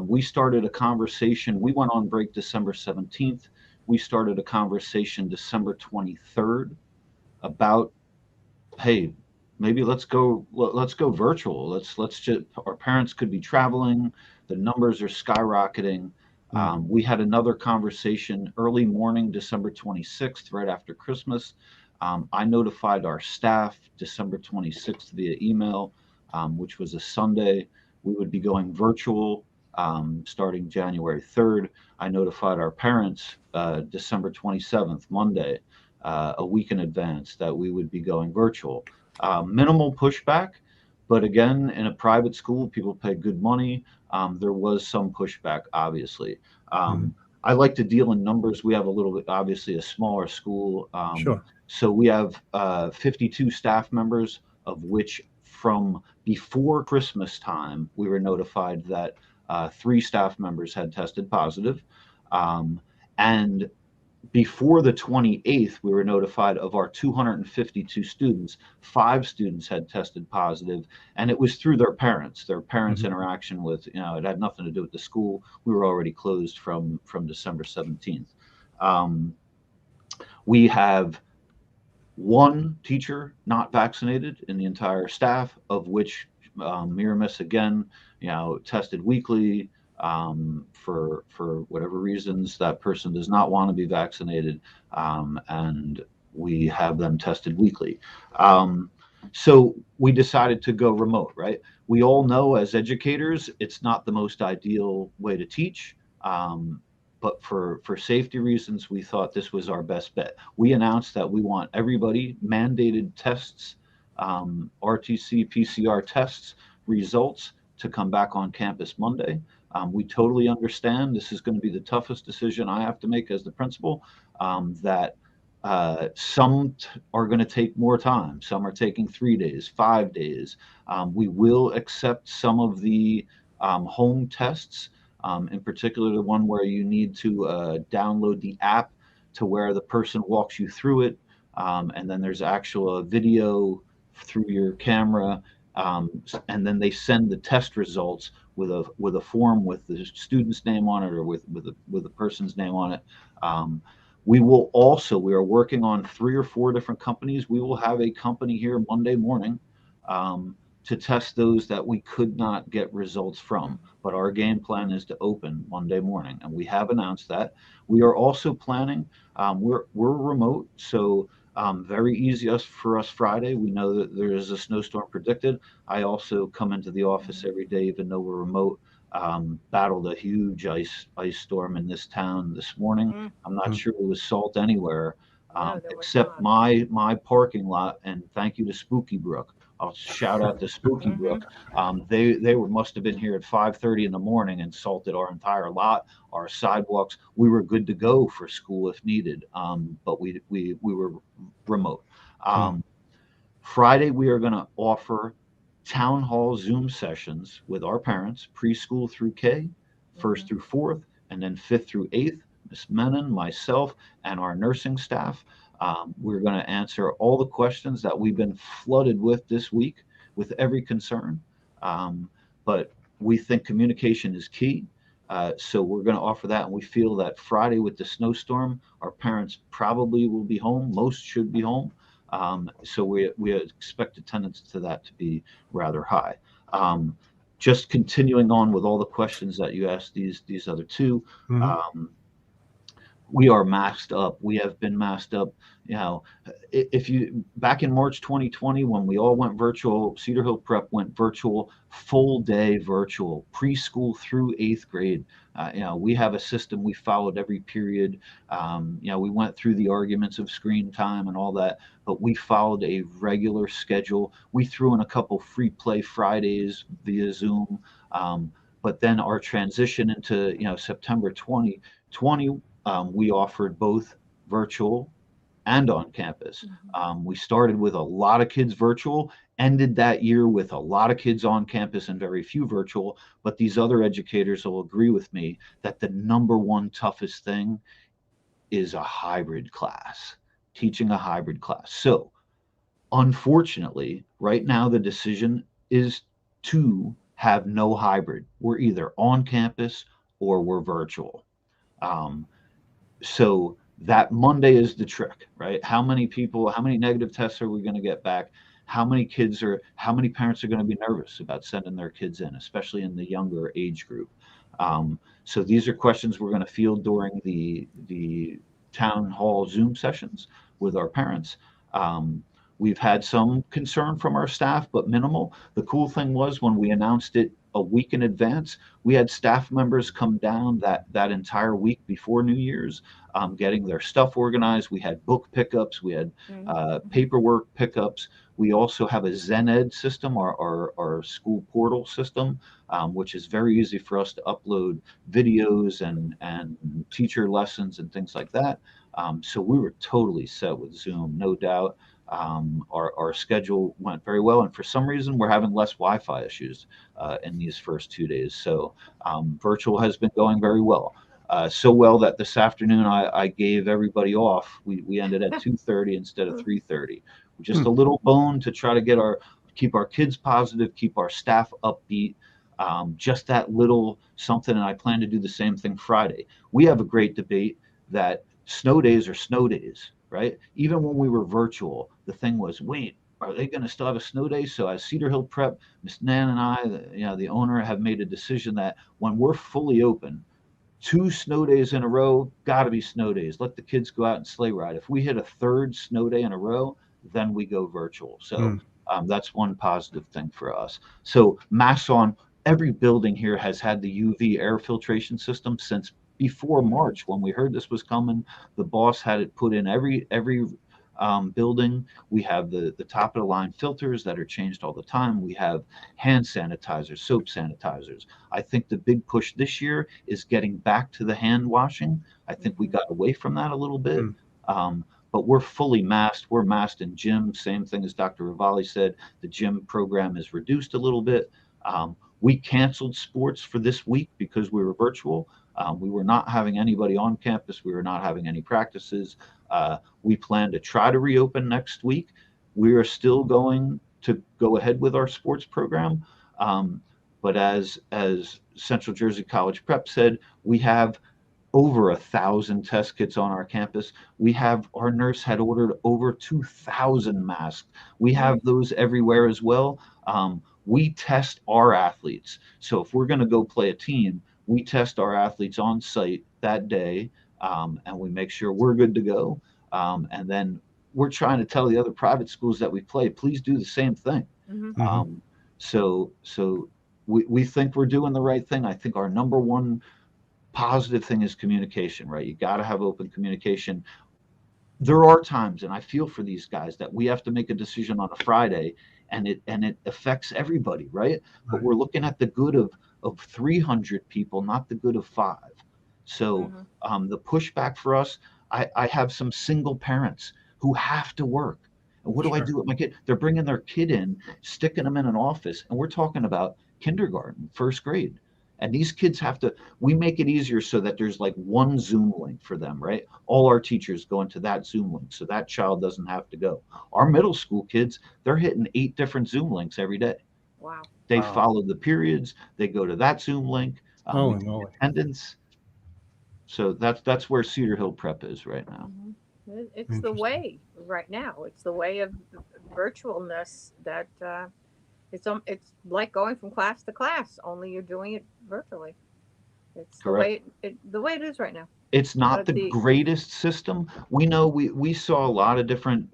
We started a conversation. We went on break December 17th. We started a conversation December 23rd about, hey, maybe let's go virtual. Let's just, our parents could be traveling. The numbers are skyrocketing. We had another conversation early morning, December 26th, right after Christmas. I notified our staff December 26th via email, which was a Sunday. We would be going virtual starting January 3rd. I notified our parents December 27th, Monday, a week in advance, that we would be going virtual. Minimal pushback, but again, in a private school, people pay good money. There was some pushback, obviously. I like to deal in numbers. We have a little bit, obviously, a smaller school. Sure. So we have 52 staff members, of which from before Christmas time, we were notified that 3 staff members had tested positive. And before the 28th, we were notified of our 252 students, 5 students had tested positive, and it was through their parents. Their parents' interaction with, it had nothing to do with the school. We were already closed from December 17th. We have 1 teacher not vaccinated in the entire staff, of which Miramis, again, tested weekly. For whatever reasons, that person does not want to be vaccinated, and we have them tested weekly. So we decided to go remote, right? We all know as educators, it's not the most ideal way to teach, but for safety reasons, we thought this was our best bet. We announced that we want everybody mandated tests, RTC, PCR tests, results to come back on campus Monday. We totally understand this is going to be the toughest decision I have to make as the principal, that some are going to take more time. Some are taking 3 days, 5 days. We will accept some of the home tests, in particular the one where you need to download the app to where the person walks you through it, and then there's actual video through your camera, and then they send the test results with a form with the student's name on it, or with a person's name on it. We are working on 3 or 4 different companies. We will have a company here Monday morning to test those that we could not get results from. But our game plan is to open Monday morning, and we have announced that. We are also planning, we're remote, so very easy for us Friday. We know that there is a snowstorm predicted. I also come into the office every day, even though we're remote. Battled a huge ice storm in this town this morning. I'm not sure it was salt anywhere, except my parking lot. And thank you to Spooky Brook. I'll shout out to Spooky Brook. They must have been here at 5:30 in the morning and salted our entire lot, our sidewalks. We were good to go for school if needed, but we were remote. Friday, we are going to offer town hall Zoom sessions with our parents, preschool through K, 1st through 4th, and then 5th through 8th. Ms. Menon, myself, and our nursing staff. We're going to answer all the questions that we've been flooded with this week with every concern. But we think communication is key. So we're going to offer that. And we feel that Friday with the snowstorm, our parents probably will be home. Most should be home. So we expect attendance to that to be rather high. Just continuing on with all the questions that you asked these other 2. We are masked up. We have been masked up. If you back in March 2020, when we all went virtual, Cedar Hill Prep went virtual, full day virtual, preschool through 8th grade. We have a system we followed every period. We went through the arguments of screen time and all that, but we followed a regular schedule. We threw in a couple free play Fridays via Zoom. But then our transition into September 2020. We offered both virtual and on campus. We started with a lot of kids virtual, ended that year with a lot of kids on campus and very few virtual. But these other educators will agree with me that the number one toughest thing is a hybrid class, teaching a hybrid class. So unfortunately, right now, the decision is to have no hybrid. We're either on campus or we're virtual. So that Monday is the trick, right? How many negative tests are we going to get back? How many parents are going to be nervous about sending their kids in, especially in the younger age group? So these are questions we're going to field during the town hall Zoom sessions with our parents. We've had some concern from our staff, but minimal. The cool thing was when we announced it a week in advance, we had staff members come down that entire week before New Year's, getting their stuff organized. We had book pickups, we had paperwork pickups. We also have a Zen Ed system, our school portal system, which is very easy for us to upload videos and teacher lessons and things like that. So we were totally set with Zoom, no doubt. Our schedule went very well, and for some reason we're having less Wi-Fi issues in these first 2 days. So virtual has been going very well. So well that this afternoon I gave everybody off. We ended at 2:30 instead of 3:30. Just a little bone to try to keep our kids positive, keep our staff upbeat. Just that little something, and I plan to do the same thing Friday. We have a great debate that snow days are snow days, right? Even when we were virtual, the thing was, wait, are they going to still have a snow day? So as Cedar Hill Prep, Miss Nan and I, the owner, have made a decision that when we're fully open, 2 snow days in a row, got to be snow days. Let the kids go out and sleigh ride. If we hit a 3rd snow day in a row, then we go virtual. So that's one positive thing for us. So masks on. Every building here has had the UV air filtration system since before March. When we heard this was coming, the boss had it put in every building. We have the top of the line filters that are changed all the time. We have hand sanitizers, soap sanitizers. I think the big push this year is getting back to the hand washing. I think we got away from that a little bit. But we're fully masked. We're masked in gym. Same thing as Dr. Ravally said. The gym program is reduced a little bit. We canceled sports for this week because we were virtual. We were not having anybody on campus. We were not having any practices. We plan to try to reopen next week. We are still going to go ahead with our sports program. But as Central Jersey College Prep said, we have over 1,000 test kits on our campus. Our nurse had ordered over 2,000 masks. We have those everywhere as well. We test our athletes. So if we're going to go play a team, we test our athletes on site that day, and we make sure we're good to go. And then we're trying to tell the other private schools that we play, please do the same thing. So we think we're doing the right thing. I think our number one positive thing is communication, right? You got to have open communication. There are times, and I feel for these guys, that we have to make a decision on a Friday, and it affects everybody, right? But we're looking at the good of 300 people, not the good of 5. So the pushback for us, I have some single parents who have to work. And what do I do with my kid? They're bringing their kid in, sticking them in an office, and we're talking about kindergarten, 1st grade. And these kids we make it easier so that there's like one Zoom link for them, right? All our teachers go into that Zoom link, so that child doesn't have to go. Our middle school kids, they're hitting 8 different Zoom links every day. Wow. They follow the periods, they go to that Zoom link, attendance. So that's where Cedar Hill Prep is right now. It's the way right now. It's the way of virtualness that it's like going from class to class, only you're doing it virtually. It's correct. The way it is right now. It's not the greatest system. We know we saw a lot of different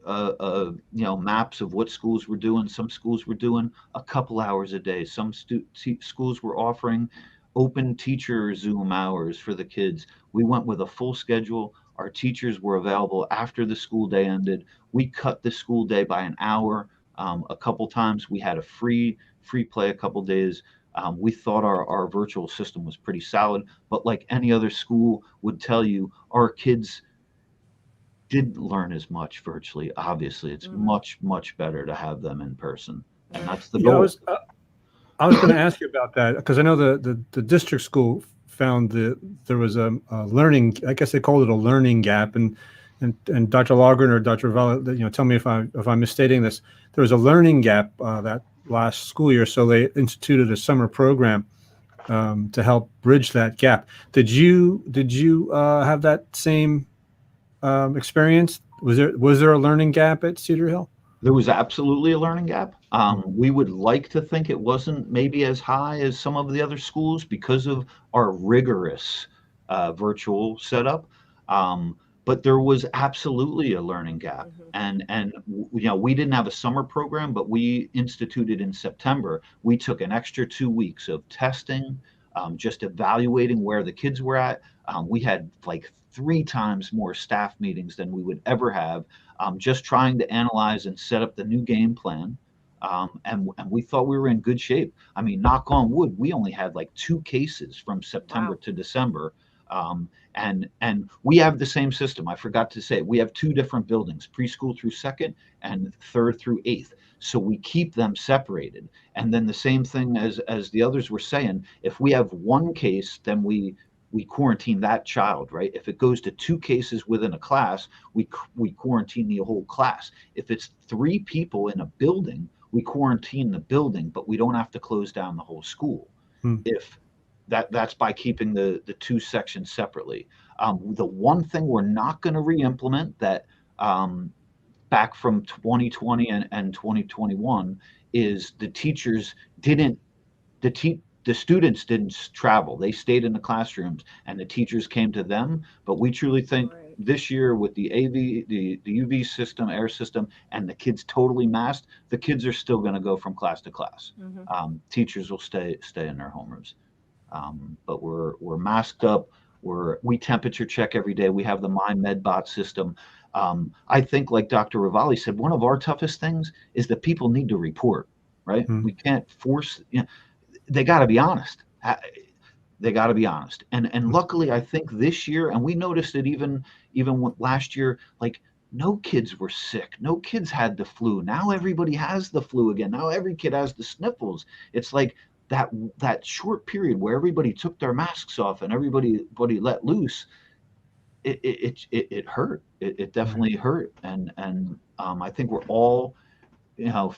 maps of what schools were doing. Some schools were doing a couple hours a day. Some schools were offering open teacher Zoom hours for the kids. We went with a full schedule. Our teachers were available after the school day ended. We cut the school day by an hour. A couple times we had a free play a couple days. We thought our virtual system was pretty solid, but like any other school would tell you, our kids didn't learn as much virtually. Obviously, it's much, much better to have them in person, and that's the goal. I was going to ask you about that, because I know the district school found there was a learning, I guess they called it a learning gap, and Dr. Logren or Dr. Ravally, tell me if I'm misstating this. There was a learning gap that last school year, so they instituted a summer program to help bridge that gap. Did you have that same experience? Was there a learning gap at Cedar Hill? There was absolutely a learning gap. We would like to think it wasn't maybe as high as some of the other schools because of our rigorous virtual setup. but there was absolutely a learning gap. And we didn't have a summer program, but we instituted in September. We took an extra 2 weeks of testing, just evaluating where the kids were at. We had like 3 times more staff meetings than we would ever have, just trying to analyze and set up the new game plan. And we thought we were in good shape. I mean, knock on wood, we only had like 2 cases from September to December. And we have the same system. I forgot to say, we have 2 different buildings, preschool through 2nd and 3rd through 8th. So we keep them separated. And then the same thing as the others were saying, if we have 1 case, then we quarantine that child, right? If it goes to 2 cases within a class, we quarantine the whole class. If it's 3 people in a building, we quarantine the building, but we don't have to close down the whole school. If that's by keeping the 2 sections separately. The one thing we're not going to re-implement that back from 2020 and 2021 is the teachers didn't, the students didn't travel. They stayed in the classrooms and the teachers came to them. But we truly think this year with the the UV system, air system, and the kids totally masked, the kids are still going to go from class to class. Teachers will stay in their homerooms. But we're masked up. We temperature check every day. We have the My MedBot system. I think, like Dr. Ravally said, one of our toughest things is that people need to report, right? We can't force, they got to be honest. They got to be honest. And luckily, I think this year, and we noticed it even last year, like no kids were sick. No kids had the flu. Now everybody has the flu again. Now every kid has the sniffles. It's like that short period where everybody took their masks off and everybody let loose. It hurt. It definitely hurt. And I think we're all,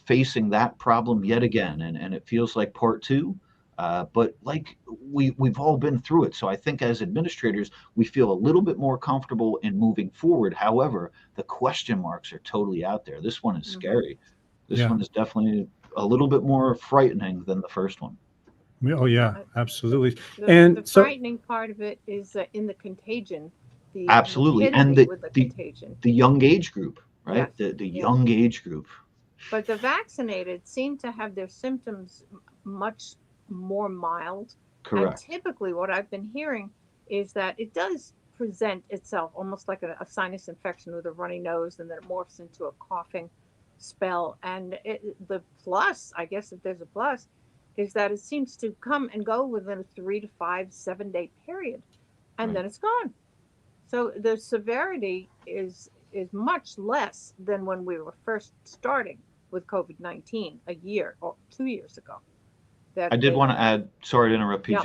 facing that problem yet again. And it feels like part 2. But like we've all been through it. So I think as administrators, we feel a little bit more comfortable in moving forward. However, the question marks are totally out there. This one is scary. This one is definitely a little bit more frightening than the first one. Oh yeah, absolutely. The frightening part of it is in the contagion. Absolutely, and the young age group, right? Yes. The young age group. But the vaccinated seem to have their symptoms much more mild. Correct. And typically what I've been hearing is that it does present itself almost like a sinus infection with a runny nose, and then it morphs into a coughing spell. And the plus, I guess if there's a plus, is that it seems to come and go within a 3 to 5, 7 day period, and then it's gone. So the severity is much less than when we were first starting with COVID-19 a year or 2 years ago. I did want to add, sorry to interrupt, PJ,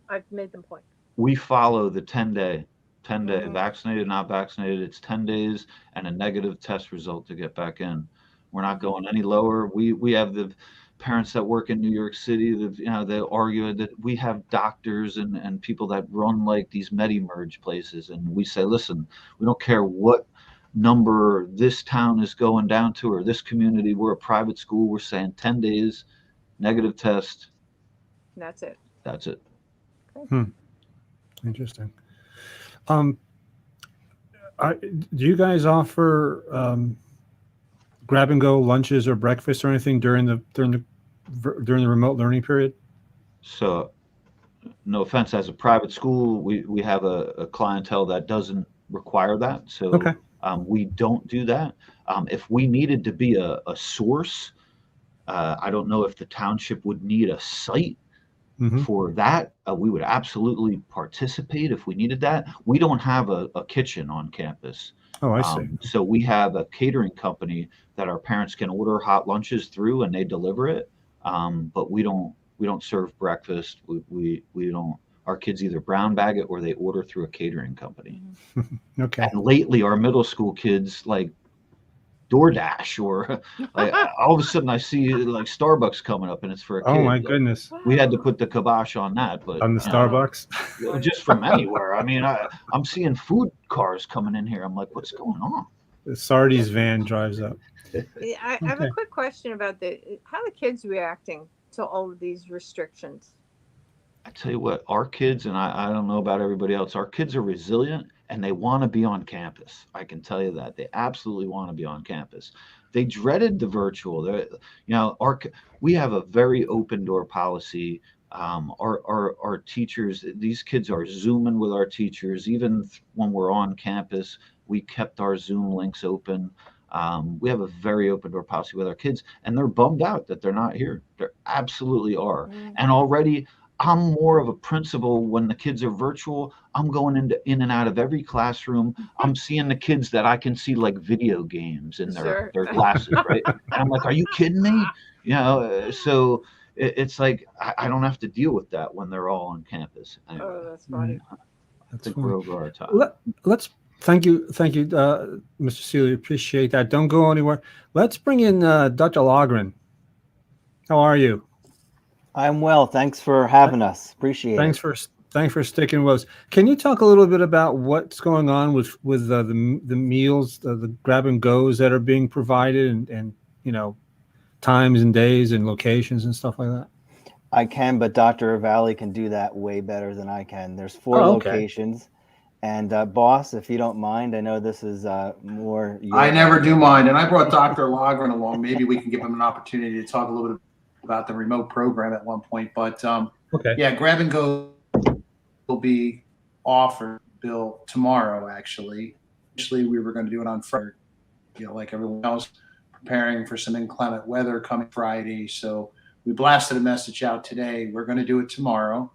I've made them point. We follow the 10-day, vaccinated, not vaccinated. It's 10 days and a negative test result to get back in. We're not going any lower. We have the parents that work in New York City, they argue that we have doctors and people that run like these Medi-Merge places. And we say, listen, we don't care what number this town is going down to or this community. We're a private school. We're saying 10 days, negative test. That's it. That's it. Okay. Interesting. Do you guys offer grab and go lunches or breakfast or anything during the remote learning period? So, no offense, as a private school, we have a clientele that doesn't require that. So we don't do that. If we needed to be a source, I don't know if the township would need a site for that. We would absolutely participate if we needed that. We don't have a kitchen on campus. Oh, I see. So we have a catering company that our parents can order hot lunches through, and they deliver it. But we don't serve breakfast. We don't. Our kids either brown bag it or they order through a catering company. Okay. And lately, our middle school kids like DoorDash, or like all of a sudden I see like Starbucks coming up and it's for a kid. Oh my goodness. We had to put the kibosh on that, but on the Starbucks, just from anywhere. I mean, I'm seeing food cars coming in here. I'm like, what's going on? The Sardi's van drives up. I have a quick question about how the kids reacting to all of these restrictions. I tell you what, our kids, and I don't know about everybody else, our kids are resilient and they want to be on campus. I can tell you that they absolutely want to be on campus. They dreaded the virtual. We have a very open door policy. Our teachers, these kids are Zooming with our teachers. Even when we're on campus, we kept our Zoom links open. We have a very open door policy with our kids, and they're bummed out that they're not here. They absolutely are. And already, I'm more of a principal when the kids are virtual. I'm going in and out of every classroom. I'm seeing the kids that I can see like video games in their glasses, right? And I'm like, are you kidding me? So it's like I don't have to deal with that when they're all on campus. Anyway, Oh, that's funny. I think we're over our time. Let's thank you, Mr. Celie. Appreciate that. Don't go anywhere. Let's bring in Dr. Logren. How are you? I'm well. Thanks for having us. Appreciate it. Thanks for sticking with us. Can you talk a little bit about what's going on with the meals, the grab and goes that are being provided, and times and days and locations and stuff like that? I can, but Dr. Ravally can do that way better than I can. There's 4 locations. And boss, if you don't mind, I know this is more. I never do mind. And I brought Dr. Logren along. Maybe we can give him an opportunity to talk a little bit about the remote program at one point. But yeah, grab and go will be offered, Bill, tomorrow, actually. Initially, we were going to do it on Friday, like everyone else, preparing for some inclement weather coming Friday. So we blasted a message out today. We're going to do it tomorrow.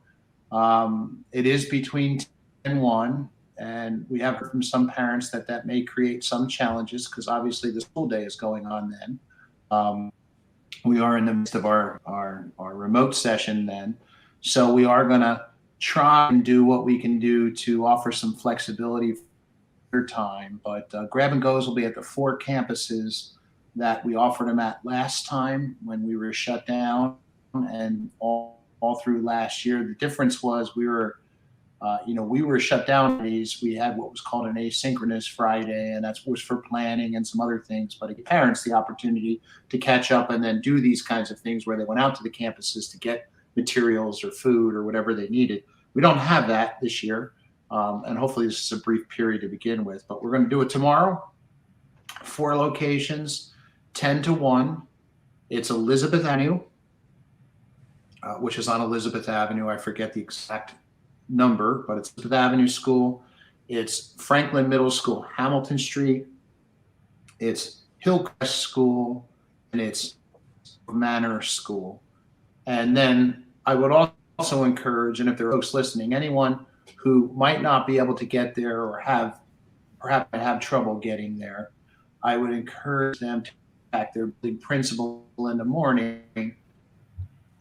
It is between 10 and 1. And we have heard from some parents that may create some challenges because obviously the school day is going on then. We are in the midst of our remote session then. So we are going to try and do what we can do to offer some flexibility for time. But grab and goes will be at the 4 campuses that we offered them at last time when we were shut down, and all through last year. The difference was we were shut down days. We had what was called an asynchronous Friday, and that was for planning and some other things, but it gave parents the opportunity to catch up and then do these kinds of things where they went out to the campuses to get materials or food or whatever they needed. We don't have that this year, and hopefully this is a brief period to begin with, but we're going to do it tomorrow. 4 locations, 10 to 1. It's Elizabeth Avenue, which is on Elizabeth Avenue. I forget the exact number, but it's Elizabeth Avenue School. It's Franklin Middle School, Hamilton Street. It's Hillcrest School, and it's Manor School. And then I would also encourage, and if there are folks listening, anyone who might not be able to get there or perhaps have trouble getting there, I would encourage them to contact their principal in the morning.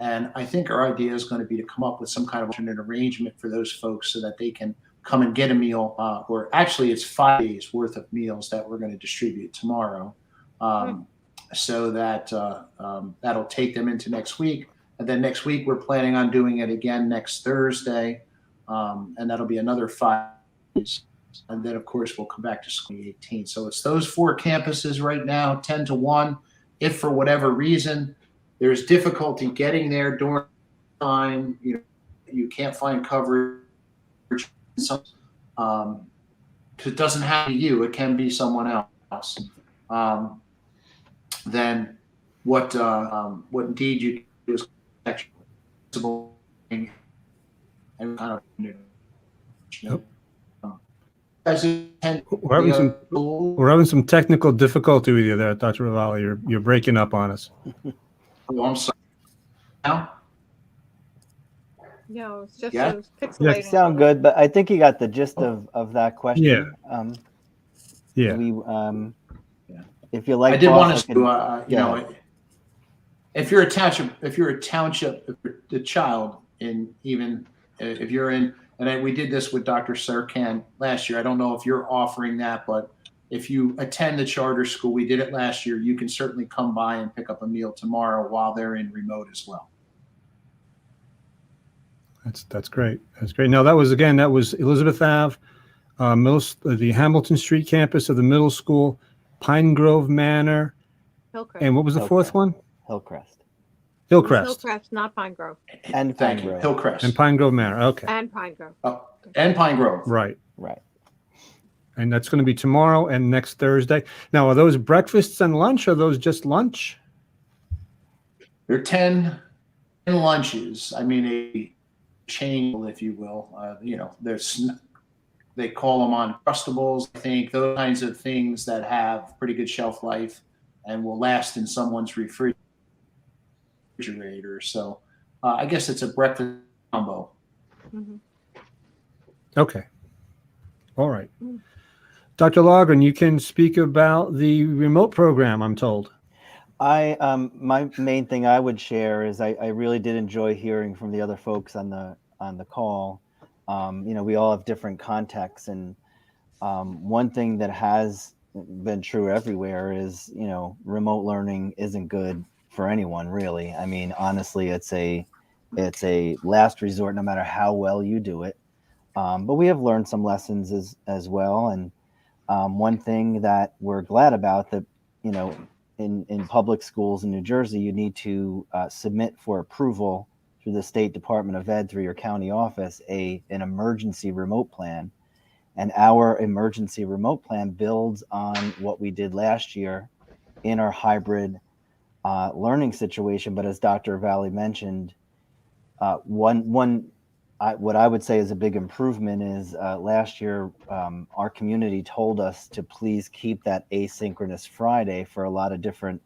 And I think our idea is going to be to come up with some kind of alternate arrangement for those folks so that they can come and get a meal, or actually it's 5 days worth of meals that we're going to distribute tomorrow. So that that'll take them into next week. And then next week, we're planning on doing it again next Thursday. And that'll be another 5 days. And then, of course, we'll come back to school on the 18th. So it's those 4 campuses right now, 10 to 1. If for whatever reason there's difficulty getting there during time, you can't find coverage. Because it doesn't have to be you, it can be someone else. Then what indeed you do is flexible and kind of. Yep. We're having some technical difficulty with you there, Dr. Ravally. You're breaking up on us. Oh, I'm sorry. Now? No, it's just Yeah. it was pixelating. You sound good, but I think you got the gist of that question. Yeah. Yeah. If you like, I did boss, want us I to, can- if you're a township, the child, and even if you're in, and we did this with Dr. Sirkan last year. I don't know if you're offering that, but if you attend the charter school, we did it last year. You can certainly come by and pick up a meal tomorrow while they're in remote as well. That's great. That's great. Now that was Elizabeth Ave, the Hamilton Street campus of the middle school, Pine Grove Manor, Hillcrest. and what was the fourth one? Hillcrest. Hillcrest. Hillcrest, not Pine Grove. And Thank Pine you. Grove. Hillcrest. And Pine Grove Manor. Okay. And Pine Grove. And Pine Grove. Right. Right. And that's going to be tomorrow and next Thursday. Now, are those breakfasts and lunch? Or are those just lunch? There are 10 lunches. I mean, a chain, if you will. They call them Uncrustables, I think, those kinds of things that have pretty good shelf life and will last in someone's refrigerator. So I guess it's a breakfast combo. Mm-hmm. Okay. All right. Dr. Logren, you can speak about the remote program, I'm told. My main thing I would share is I really did enjoy hearing from the other folks on the call. We all have different contexts, and one thing that has been true everywhere is remote learning isn't good for anyone, really. I mean, honestly, it's a last resort, no matter how well you do it. But we have learned some lessons as well, and one thing that we're glad about that in public schools in New Jersey, you need to submit for approval through the State Department of Ed, through your county office, an emergency remote plan. And our emergency remote plan builds on what we did last year in our hybrid learning situation. But as Dr. Ravally mentioned, what I would say is a big improvement is last year, our community told us to please keep that asynchronous Friday for a lot of different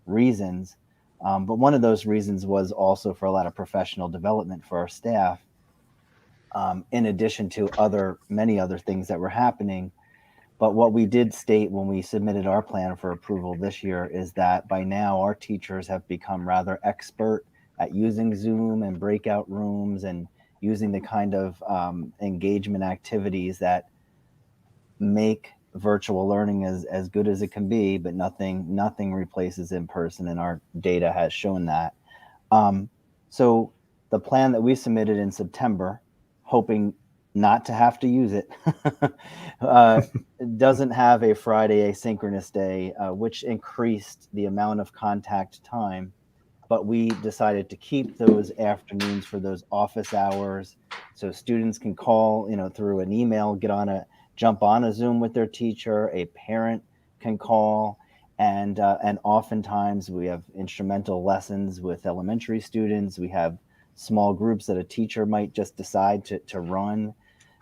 reasons. But one of those reasons was also for a lot of professional development for our staff, in addition to many other things that were happening. But what we did state when we submitted our plan for approval this year is that by now our teachers have become rather expert at using Zoom and breakout rooms and using the kind of engagement activities that make virtual learning as good as it can be, but nothing replaces in person, and our data has shown that. So the plan that we submitted in September, hoping not to have to use it, doesn't have a Friday asynchronous day, which increased the amount of contact time. But we decided to keep those afternoons for those office hours, so students can call, through an email, jump on a Zoom with their teacher. A parent can call, and oftentimes we have instrumental lessons with elementary students. We have small groups that a teacher might just decide to run.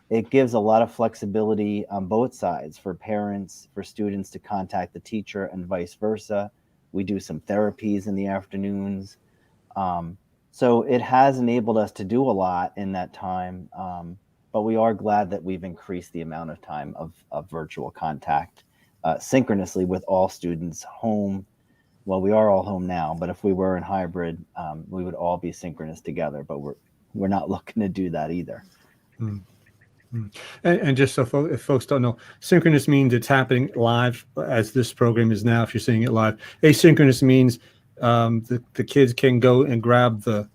It gives a lot of flexibility on both sides, for parents, for students to contact the teacher, and vice versa. We do some therapies in the afternoons. So it has enabled us to do a lot in that time. But we are glad that we've increased the amount of time of virtual contact synchronously with all students home. Well, we are all home now, but if we were in hybrid, we would all be synchronous together. But we're not looking to do that either. And just so if folks don't know, synchronous means it's happening live, as this program is now, if you're seeing it live. Asynchronous means the kids can go and grab the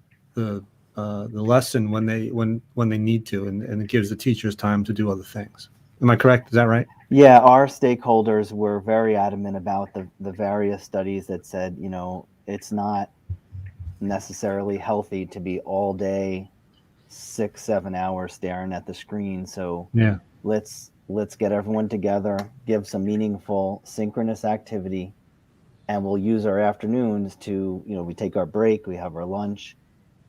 lesson when they need to, and it gives the teachers time to do other things. Am I correct? Is that right? Yeah, our stakeholders were very adamant about the various studies that said, it's not necessarily healthy to be all day 6-7 hours staring at the screen. So yeah, let's get everyone together, give some meaningful synchronous activity, and we'll use our afternoons to, we take our break, we have our lunch,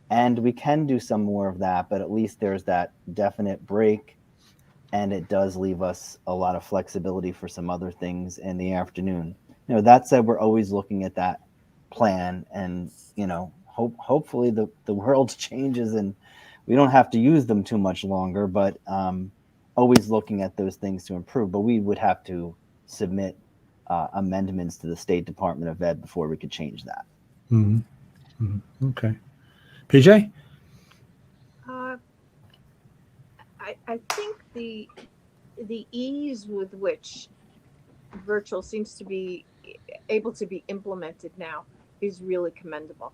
and we can do some more of that, but at least there's that definite break, and it does leave us a lot of flexibility for some other things in the afternoon. That said, we're always looking at that plan, and hopefully the world changes and we don't have to use them too much longer, but always looking at those things to improve. But we would have to submit amendments to the State Department of Ed before we could change that. Mm-hmm. Mm-hmm. Okay. PJ? I think the ease with which virtual seems to be able to be implemented now is really commendable.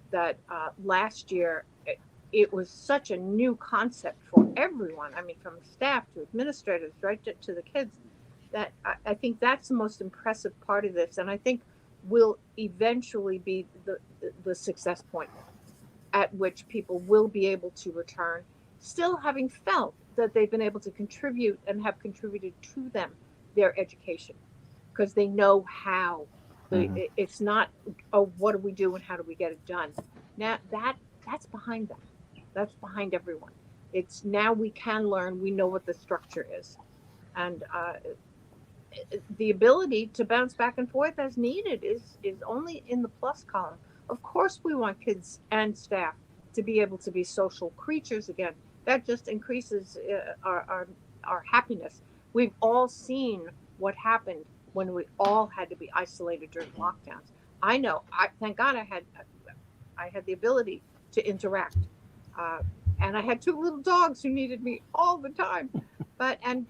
That last year, it was such a new concept for everyone. I mean, from staff to administrators, right to the kids, that I think that's the most impressive part of this. And I think will eventually be the success point at which people will be able to return, still having felt that they've been able to contribute and have contributed to them their education, because they know how. It's not, oh, what do we do and how do we get it done? Now that's behind them. That's behind everyone. It's now we can learn. We know what the structure is, and the ability to bounce back and forth as needed is only in the plus column. Of course, we want kids and staff to be able to be social creatures again. That just increases our happiness. We've all seen what happened when we all had to be isolated during lockdowns. I know. Thank God I had the ability to interact, and I had 2 little dogs who needed me all the time. But and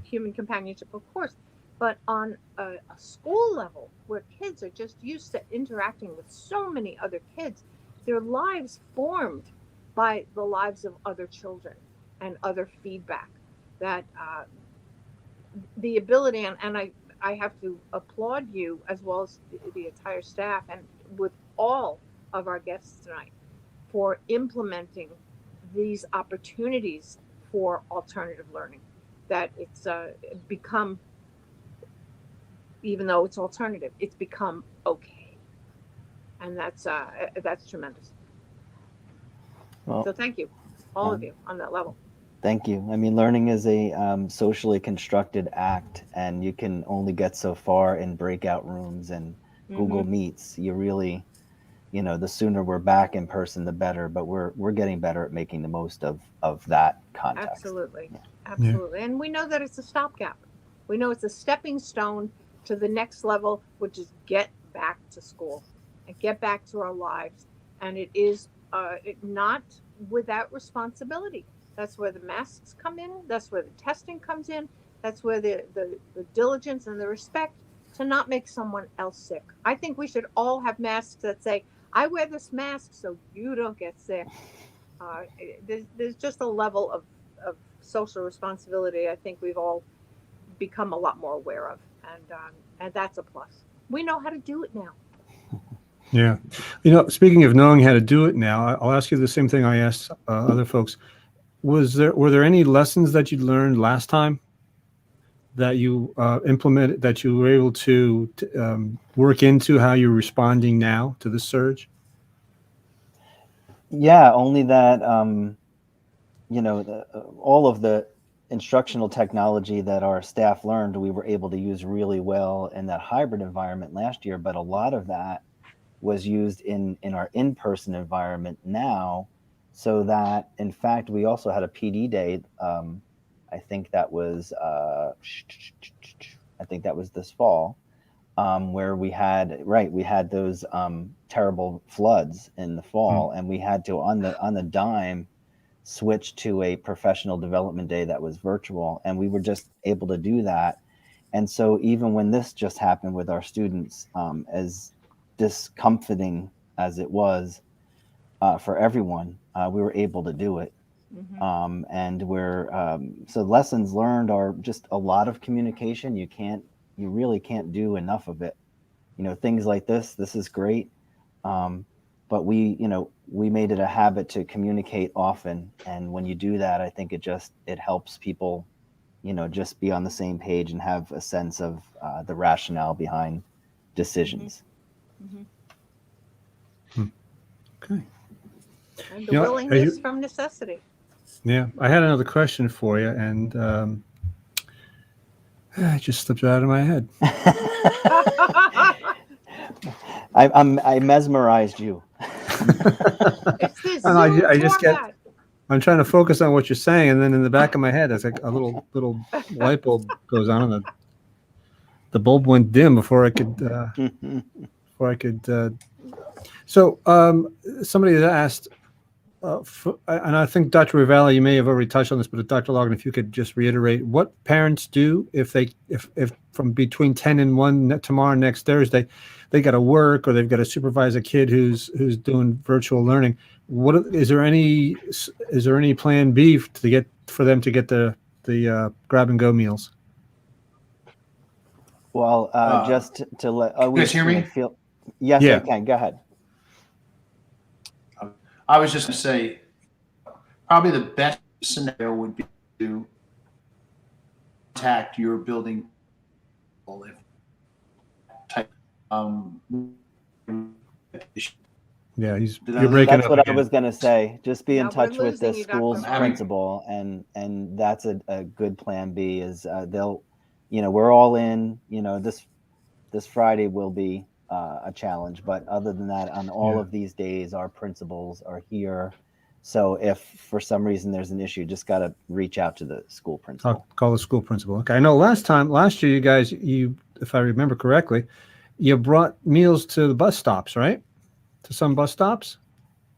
human companionship, of course. But on a school level, where kids are just used to interacting with so many other kids, their lives formed by the lives of other children and other feedback. That the ability, and I have to applaud you as well as the entire staff and with all of our guests tonight for implementing these opportunities for alternative learning. That it's become, even though it's alternative, it's become okay, and that's tremendous. Well, So thank you, all of you, on that level. thank you. I mean, learning is a socially constructed act, and you can only get so far in breakout rooms and Google Meets. You really, the sooner we're back in person, the better. But we're getting better at making the most of that context. Absolutely, Yeah. absolutely. And we know that it's a stopgap. We know it's a stepping stone to the next level, which is get back to school and get back to our lives. And it is not without responsibility. That's where the masks come in. That's where the testing comes in. That's where the diligence and the respect to not make someone else sick. I think we should all have masks that say, I wear this mask so you don't get sick. There's just a level of social responsibility I think we've all become a lot more aware of, and that's a plus. We know how to do it now. Yeah. Speaking of knowing how to do it now, I'll ask you the same thing I asked other folks. Were there any lessons that you learned last time that you implemented, that you were able to work into how you're responding now to the surge? Yeah, only that, all of the instructional technology that our staff learned, we were able to use really well in that hybrid environment last year. But a lot of that was used in our in-person environment now, so that, in fact, we also had a PD day. I think that was this fall, where we had those terrible floods in the fall, and we had to on the dime switch to a professional development day that was virtual, and we were just able to do that. And so even when this just happened with our students, as discomforting as it was for everyone, we were able to do it. And so lessons learned are just a lot of communication. You really can't do enough of it. Things like this is great. But we made it a habit to communicate often. And when you do that, I think it helps people, just be on the same page and have a sense of the rationale behind decisions. And Okay. the willingness from necessity. Yeah, I had another question for you, and it just slipped out of my head. I mesmerized you. I'm trying to focus on what you're saying, and then in the back of my head, there's like a little light bulb goes on, and the bulb went dim before I could. So somebody has asked, and I think Dr. Ravally, you may have already touched on this, but Dr. Logan, if you could just reiterate what parents do if from between 10 and 1 tomorrow, next Thursday, they got to work or they've got to supervise a kid who's doing virtual learning. Is there any plan B for them to get the grab and go meals? Well, just to let you guys hear me? Yes, yeah. I can. Go ahead. I was just going to say, probably the best scenario would be to contact your building if type Yeah, Did I you're lose- breaking That's up what I again. was going to say. Just be in No, we're touch with the losing you, Dr. school's Ravally. principal, and that's a good plan B. Is they'll, we're all in. This Friday will be a challenge, but other than that, on all Yeah. of these days, our principals are here. So if for some reason there's an issue, just got to reach out to the school principal. I'll call the school principal. Okay. I know last year, you guys, if I remember correctly, you brought meals to the bus stops, right? To some bus stops.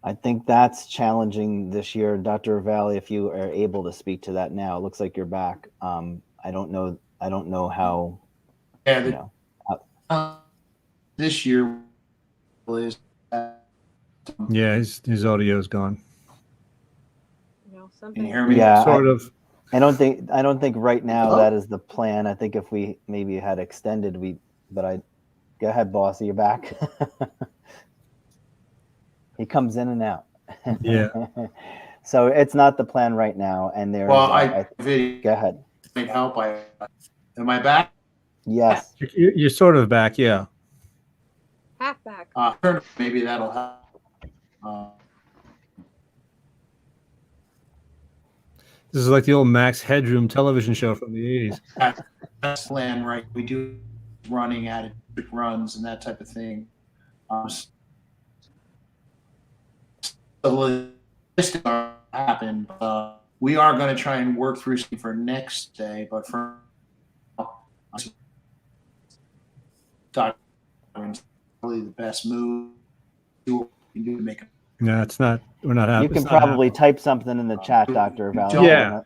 I think that's challenging this year. Dr. Ravally, if you are able to speak to that now, it looks like you're back. I don't know how, Yeah, this year is Yeah, his audio is gone. You know, Can something. you hear me? Yeah, Sort of. I don't think right now Hello? that is the plan. I think if we maybe had extended, go ahead, boss, you're back. He comes in and out. Yeah. So it's not the plan right now. And there's, Well, video go ahead. might help. Am I back? Yes. You're sort of back. Yeah. Half back. Maybe that'll help. This is like the old Max Headroom television show from the 80s. That's plan, right? We do running at it, runs and that type of thing. The logistics are happen. We are going to try and work through something for next day, but for probably the best move. Do what we can do to make it. No, it's not. We're not happy. You can probably type something in the chat, Dr. Ravally. Yeah.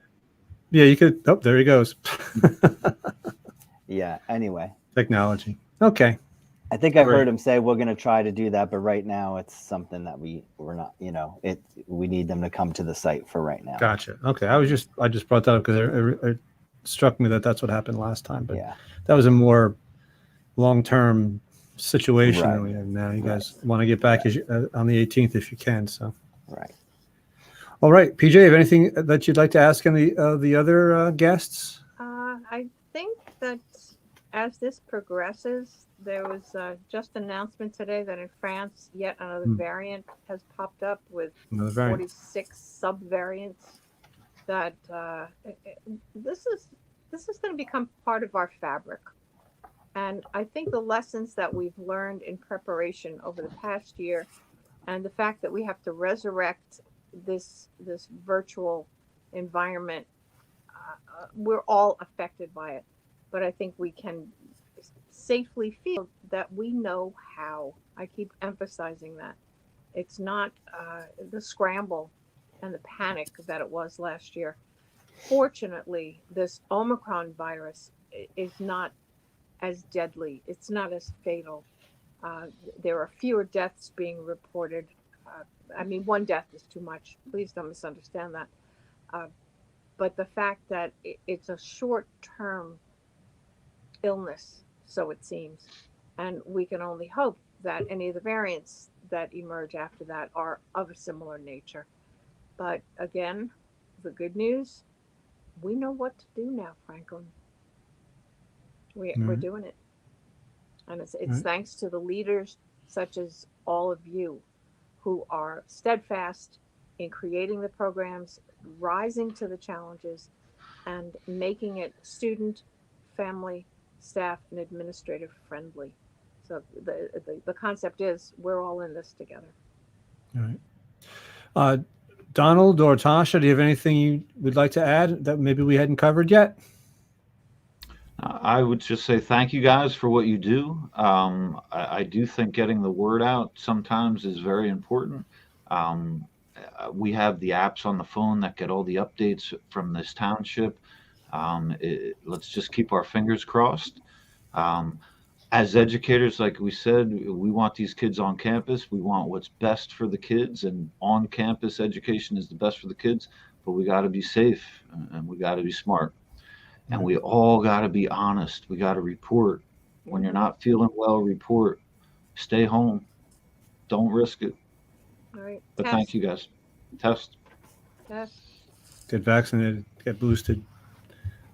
Yeah, you could. Oh, there he goes. Yeah. Anyway, Technology. Okay. I think I Great. heard him say we're going to try to do that, but right now it's something that we're not. We need them to come to the site for right now. Gotcha. Okay. I just brought that up because it struck me that that's what happened last time, but Yeah. that was a more long-term situation Right. than we have now. You guys want to get back on the 18th if you can. So. Right. All right, PJ, have anything that you'd like to ask any of the other guests? I think that as this progresses, there was just an announcement today that in France, yet another variant has popped up with Another variant. 46 subvariants. That this is going to become part of our fabric, and I think the lessons that we've learned in preparation over the past year, and the fact that we have to resurrect this virtual environment, we're all affected by it, but I think we can safely feel that we know how. I keep emphasizing that it's not the scramble and the panic that it was last year. Fortunately, this Omicron virus is not as deadly. It's not as fatal. There are fewer deaths being reported. I mean, one death is too much. Please don't misunderstand that. But the fact that it's a short-term illness, so it seems, and we can only hope that any of the variants that emerge after that are of a similar nature. But again, the good news, we know what to do now, Franklin. We're doing it. And it's thanks to the leaders such as all of you who are steadfast in creating the programs, rising to the challenges, and making it student, family, staff, and administrative friendly. So the concept is we're all in this together. All right. Donald or Tasha, do you have anything you would like to add that maybe we hadn't covered yet? I would just say thank you guys for what you do. I do think getting the word out sometimes is very important. We have the apps on the phone that get all the updates from this township. Let's just keep our fingers crossed. As educators, like we said, we want these kids on campus. We want what's best for the kids, and on-campus education is the best for the kids, but we got to be safe and we got to be smart. And we all got to be honest. We got to report. When you're not feeling well, report. Stay home. Don't risk it. All right. But thank you guys. Test. Get vaccinated. Get boosted.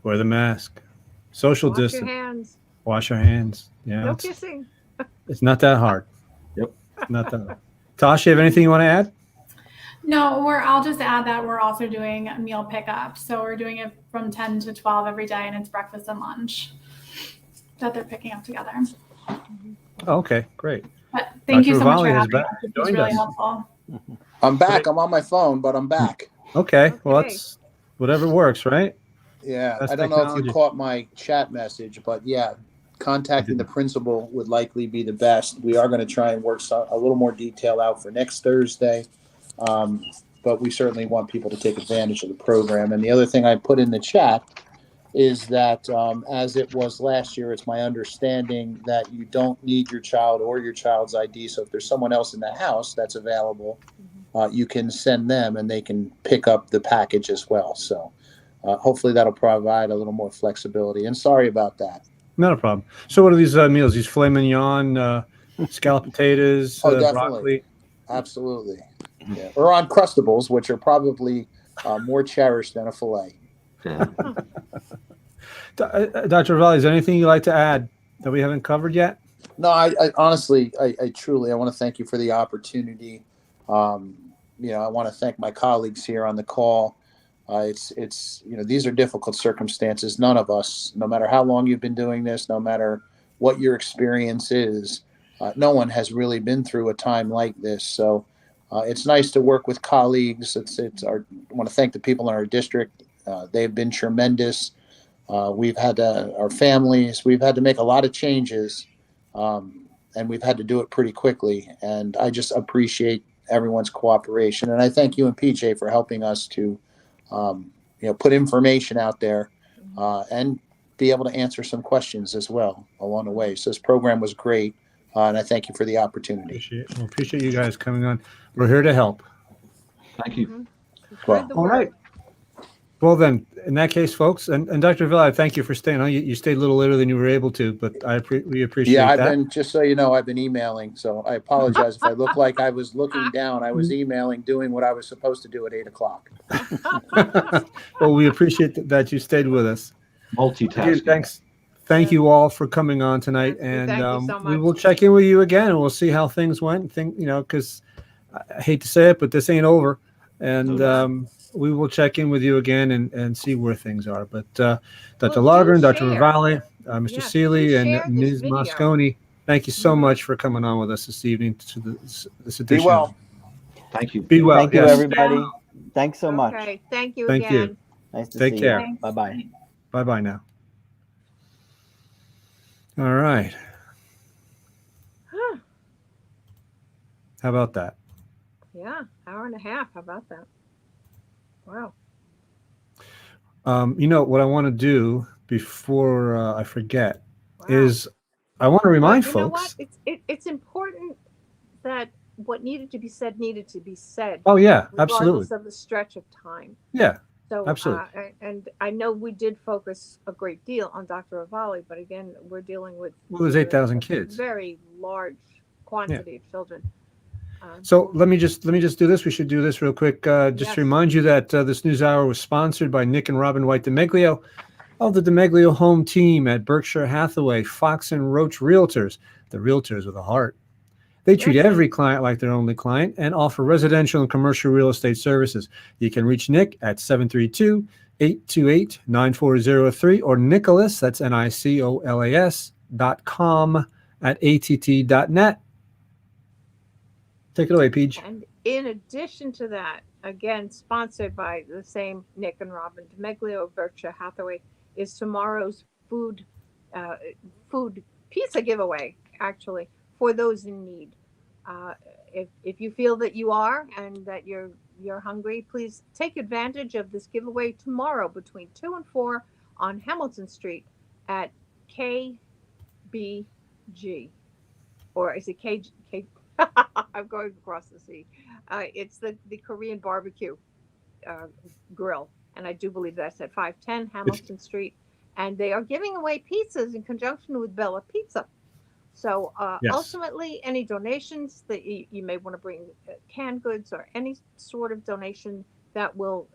Wear the mask. Social Wash your distance. hands. Wash your hands. Yeah, No it's kissing. not that hard. Yep. It's not that hard. Tosh, you have anything you want to add? No, I'll just add that we're also doing meal pickup. So we're doing it from 10 to 12 every day, and it's breakfast and lunch that they're picking up together. Oh, okay, great. But thank you Dr. so much for Ravally has having us. It was joined really us. helpful. I'm back. I'm on my phone, but I'm back. Okay, well, Okay. that's whatever works, right? Yeah, That's I don't know if technology. you caught my chat message, but yeah, contacting the principal would likely be the best. We are going to try and work a little more detail out for next Thursday, but we certainly want people to take advantage of the program. And the other thing I put in the chat is that as it was last year, it's my understanding that you don't need your child or your child's ID. So if there's someone else in the house that's available, you can send them and they can pick up the package as well. So hopefully that'll provide a little more flexibility. And sorry about that. Not a problem. So what are these meals? These filet mignon, scalloped potatoes, Oh, definitely. broccoli? Absolutely. Yeah. Or Uncrustables, which are probably more cherished than a filet. Yeah. Dr. Ravally, is there anything you'd like to add that we haven't covered yet? No, I honestly, I truly, I want to thank you for the opportunity. I want to thank my colleagues here on the call. It's these are difficult circumstances. None of us, no matter how long you've been doing this, no matter what your experience is, no one has really been through a time like this. So it's nice to work with colleagues. I want to thank the people in our district. They've been tremendous. We've had our families. We've had to make a lot of changes, and we've had to do it pretty quickly. And I just appreciate everyone's cooperation. And I thank you and PJ for helping us to put information out there and be able to answer some questions as well along the way. So this program was great, and I thank you for the opportunity. Appreciate you guys coming on. We're here to help. Thank you. Well, Spread the All word. right. Well, then, in that case, folks, and Dr. Villa, I thank you for staying on. You stayed a little later than you were able to, but we appreciate Yeah, that. just so you know, I've been emailing, so I apologize if I look like I was looking down. I was emailing, doing what I was supposed to do at 8:00. Well, we appreciate that you stayed with us. Multitasking. Again, thanks. Thank you all for coming on tonight, Yes, and thank you so we much. will check in with you again, and we'll see how things went. Because I hate to say it, but this ain't over, and we will check in with you again and see where things are. But Dr. Well, Largren, do Dr. share. Ravally, Mr. Yes, Celie, do and share this Ms. video. Moscone, thank you so Mhm. much for coming on with us this evening to this Be edition. well. Thank you. Be well. Thank you, Yes. everybody. Thanks so much. Okay, thank you Thank you. again. Nice to Take see care. you. Bye-bye. Bye-bye now. All right. Huh. How about that? Yeah, hour and a half. How about that? Wow. What I want to do before I forget Wow. is I want to remind But you know what? folks. It's important that what needed to be said needed to be said. Oh yeah, regardless absolutely. of the stretch of time. Yeah, So, absolutely. and I know we did focus a great deal on Dr. Ravally, but again, we're dealing with Well, there's 8,000 kids. very large quantity of children. So let me just do this. We should do this real quick. Just Yes. to remind you that this news hour was sponsored by Nick and Robin White DeMeglio of the DeMeglio Home Team at Berkshire Hathaway, Fox and Roach Realtors, the realtors with a heart. They treat Yes. every client like their only client and offer residential and commercial real estate services. You can reach Nick at 732-828-9403 or Nicholas, that's NICOLAS.com at ATT.net. Take it away, Peach. And in addition to that, again, sponsored by the same Nick and Robin DeMeglio of Berkshire Hathaway, is tomorrow's food pizza giveaway, actually, for those in need. If you feel that you are and that you're hungry, please take advantage of this giveaway tomorrow between 2 and 4 on Hamilton Street at KBG. Or is it KG? I'm going across the sea. It's the Korean barbecue grill, and I do believe that's at 510 Hamilton Street. And they are giving away pizzas in conjunction with Bella Pizza. So Yes. ultimately, any donations that you may want to bring canned goods or any sort of donation that will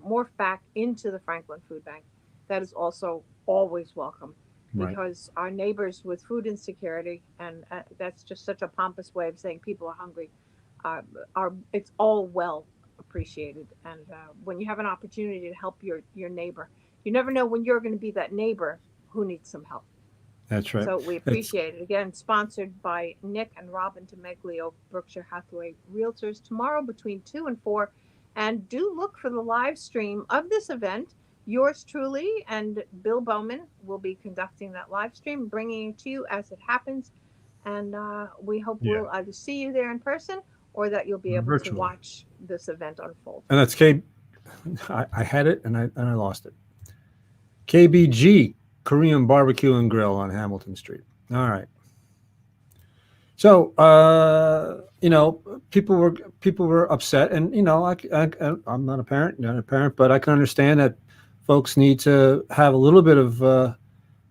morph back into the Franklin Food Bank, that is also always welcome. Right. Because our neighbors with food insecurity, and that's just such a pompous way of saying people are hungry, it's all well appreciated. And when you have an opportunity to help your neighbor, you never know when you're going to be that neighbor who needs some help. That's right. So we appreciate it. Again, sponsored by Nick and Robin DeMeglio, Berkshire Hathaway Realtors, tomorrow between 2 and 4. And do look for the live stream of this event. Yours truly and Bill Bowman will be conducting that live stream, bringing it to you as it happens. And we hope we'll either see you there in person or that you'll be able Virtually. to watch this event unfold. And that's I had it and I lost it. KBG, Korean Barbecue and Grill on Hamilton Street. All right. So, people were upset, and I'm not a parent, but I can understand that folks need to have a little bit of,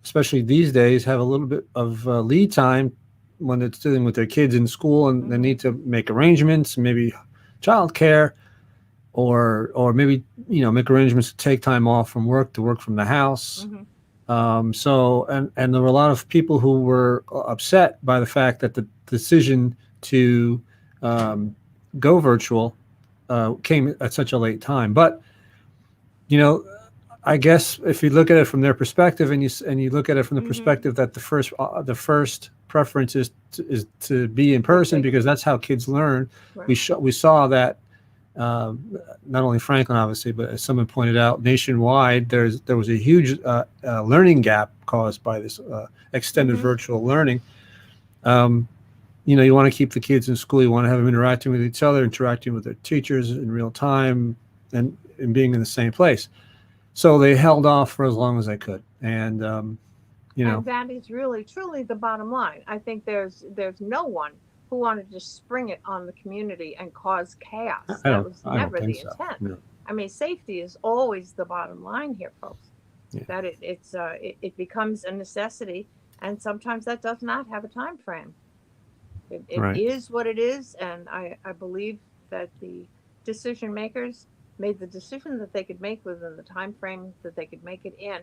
especially these days, have a little bit of lead time when it's dealing with their kids in school, and they need to make arrangements, maybe childcare, or maybe make arrangements to take time off from work to work from the house. So there were a lot of people who were upset by the fact that the decision to go virtual came at such a late time. But I guess if you look at it from their perspective, and you look at it from the perspective that the first preference is to be in person, because that's how kids learn. Right. We saw that not only Franklin, obviously, but as someone pointed out, nationwide there was a huge learning gap caused by this extended virtual learning. You want to keep the kids in school. You want to have them interacting with each other, interacting with their teachers in real time, and being in the same place. So they held off for as long as they could, and and that is really truly the bottom line. I think there's no one who wanted to spring it on the community and cause chaos. That was never the intent. No. I mean, safety is always the bottom line here, folks. Yeah. That it becomes a necessity, and sometimes that does not have a time frame. It is what it is, and I believe that the decision makers made the decision that they could make within the time frame that they could make it in.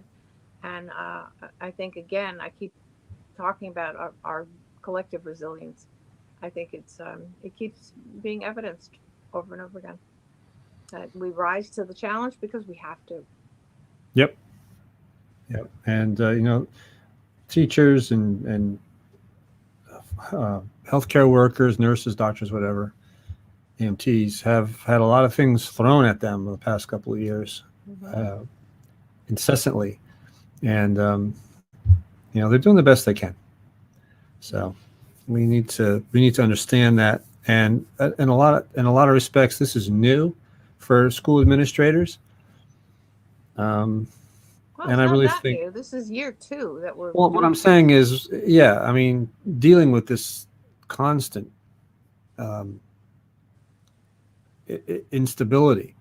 And I think, again, I keep talking about our collective resilience. I think it keeps being evidenced over and over again that we rise to the challenge because we have to. Yep. And teachers and healthcare workers, nurses, doctors, whatever, EMTs have had a lot of things thrown at them in the past couple of years, incessantly, and they're doing the best they can. So we need to understand that, and in a lot of respects, this is new for school administrators. Well, and I really think new. This is year 2 that we're. Well, what I'm saying is, dealing with this constant instability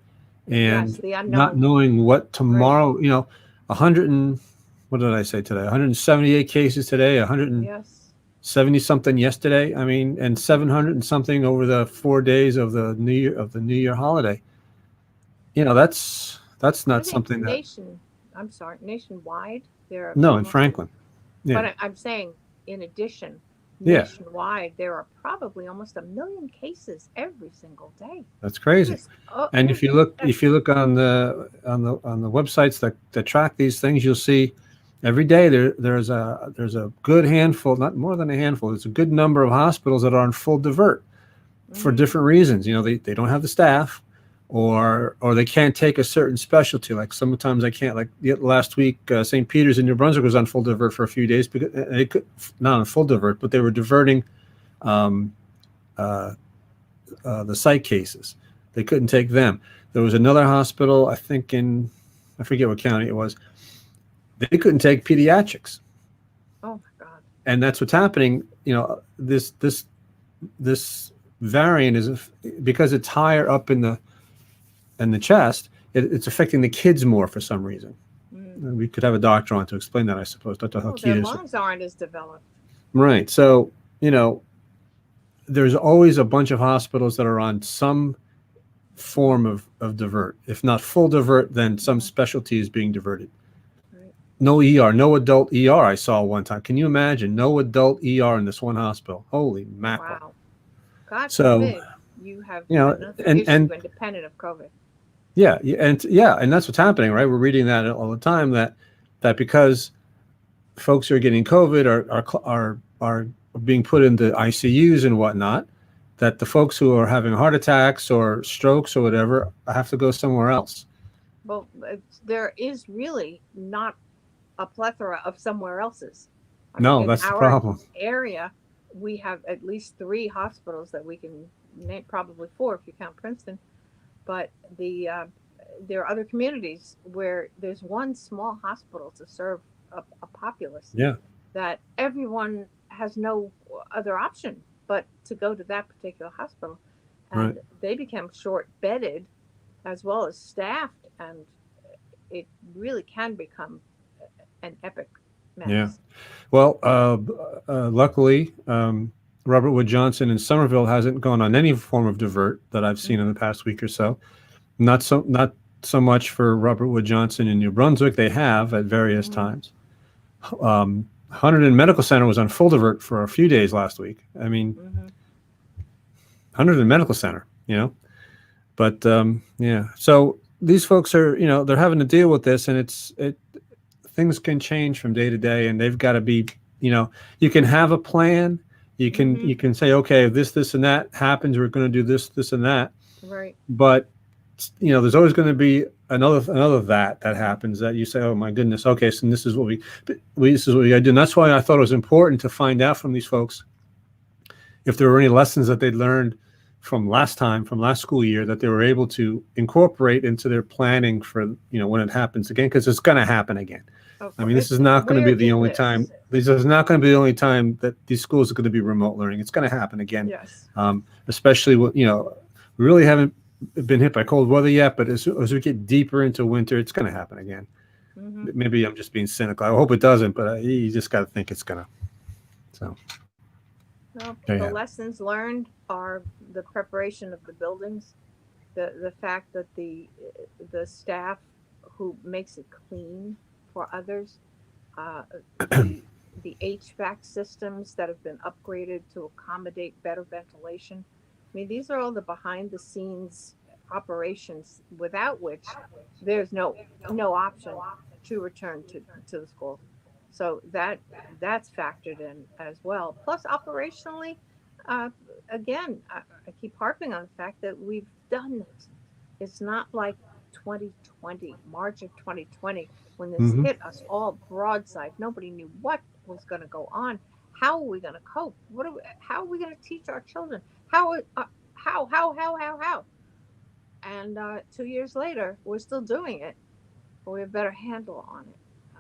and the unknown. not knowing what tomorrow, 100 and what did I say today? 178 cases today, 170 something yesterday. And 700 and something over the 4 days of the New Year holiday. That's not something that. Nationwide, there are. No, in Franklin. Yeah. But I'm saying, in addition, nationwide, there are probably almost 1 million cases every single day. That's crazy. And if you look on the websites that track these things, you'll see every day there's a good handful, not more than a handful. It's a good number of hospitals that are on full divert for different reasons. They don't have the staff, or they can't take a certain specialty. Like sometimes I can't. Like last week, St. Peter's in New Brunswick was on full divert for a few days because they could not on full divert, but they were diverting the psych cases. They couldn't take them. There was another hospital, I think I forget what county it was. They couldn't take pediatrics. Oh my God! And that's what's happening. This variant is because it's higher up in the chest. It's affecting the kids more for some reason. We could have a doctor on to explain that, I suppose. Dr. Hakita. Their lungs aren't as developed. Right. So there's always a bunch of hospitals that are on some form of divert. If not full divert, then some specialty is being diverted. Right. No ER, no adult ER I saw one time. Can you imagine? No adult ER in this one hospital. Holy mackerel. Wow. God So, forbid you have you know, another and- issue and- independent of COVID. Yeah, and that's what's happening, right? We're reading that all the time that because folks who are getting COVID are being put into ICUs and whatnot, that the folks who are having heart attacks or strokes or whatever have to go somewhere else. Well, there is really not a plethora of somewhere else's. I No, mean, in that's the our problem. area, we have at least 3 hospitals that we can name, probably 4 if you count Princeton. But there are other communities where there's one small hospital to serve a populace. Yeah. That everyone has no other option but to go to that particular hospital, and Right. they become short-bedded as well as staffed, and it really can become an epic mess. Yeah. Well, luckily, Robert Wood Johnson in Somerville hasn't gone on any form of divert that I've seen in the past week or so. Not so much for Robert Wood Johnson in New Brunswick. They have at various times. Hunterdon Medical Center was on full divert for a few days last week. I mean, Hunterdon Medical Center, but yeah. So these folks are, they're having to deal with this, and things can change from day to day, and they've got to be, you can have a plan. You can say, okay, if this and that happens, we're going to do this and that. Right. But there's always going to be another that happens that you say, oh my goodness, okay, so this is what we got to do. And that's why I thought it was important to find out from these folks if there were any lessons that they'd learned from last school year that they were able to incorporate into their planning for when it happens again, because it's going to happen again. I mean, this is not going to be the only time. This is not going to be the only time that these schools are going to be remote learning. It's going to happen again. Yes. Especially we really haven't been hit by cold weather yet, but as we get deeper into winter, it's going to happen again. Maybe I'm just being cynical. I hope it doesn't, but you just got to think it's going to. So. Well, Yeah, the yeah. lessons learned are the preparation of the buildings, the fact that the staff who makes it clean for others, the HVAC systems that have been upgraded to accommodate better ventilation. I mean, these are all the behind the scenes operations without which there's no option to return to the school. So that's factored in as well. Plus, operationally, again, I keep harping on the fact that we've done it. It's not like 2020, March of 2020, when this hit us all broadside. Nobody knew what was going to go on. How are we going to cope? How are we going to teach our children? How? And 2 years later, we're still doing it, but we have a better handle on it.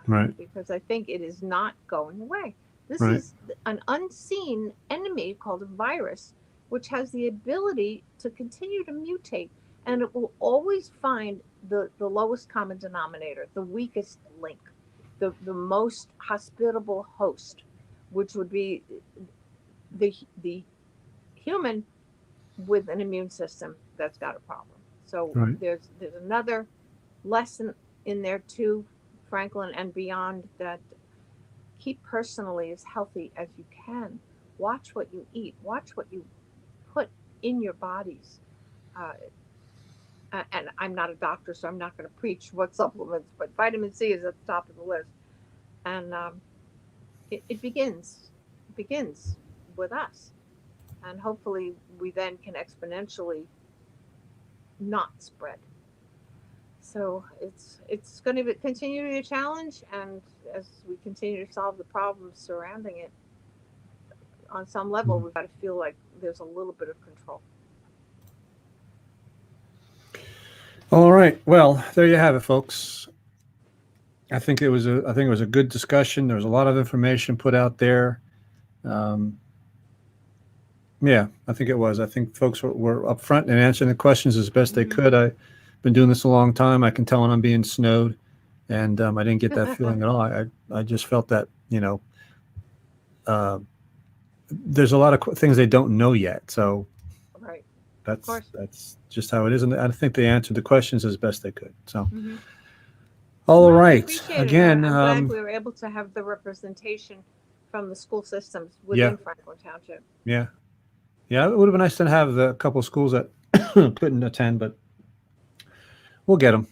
Right. Because I think it is not going away. This Right. is an unseen enemy called a virus, which has the ability to continue to mutate, and it will always find the lowest common denominator, the weakest link, the most hospitable host, which would be the human with an immune system that's got a problem. So Right. there's another lesson in there too, Franklin and beyond, that keep personally as healthy as you can. Watch what you eat. Watch what you put in your bodies. And I'm not a doctor, so I'm not going to preach what supplements, but vitamin C is at the top of the list. And it begins with us. And hopefully we then can exponentially not spread. So it's going to continue to be a challenge, and as we continue to solve the problems surrounding it, on some level, we've got to feel like there's a little bit of control. All right. Well, there you have it, folks. I think it was a good discussion. There was a lot of information put out there. Yeah, I think it was. I think folks were upfront and answering the questions as best they could. I've been doing this a long time. I can tell when I'm being snowed, and I didn't get that feeling at all. I just felt that, there's a lot of things they don't know yet. So Right. course. That's just how it is. And I think they answered the questions as best they could. So, Mhm. all Well, I right. appreciate it. Again, I'm glad we were able to have the representation from the school systems within Franklin Township. yeah. Yeah, it would have been nice to have the couple schools that couldn't attend, but we'll get them.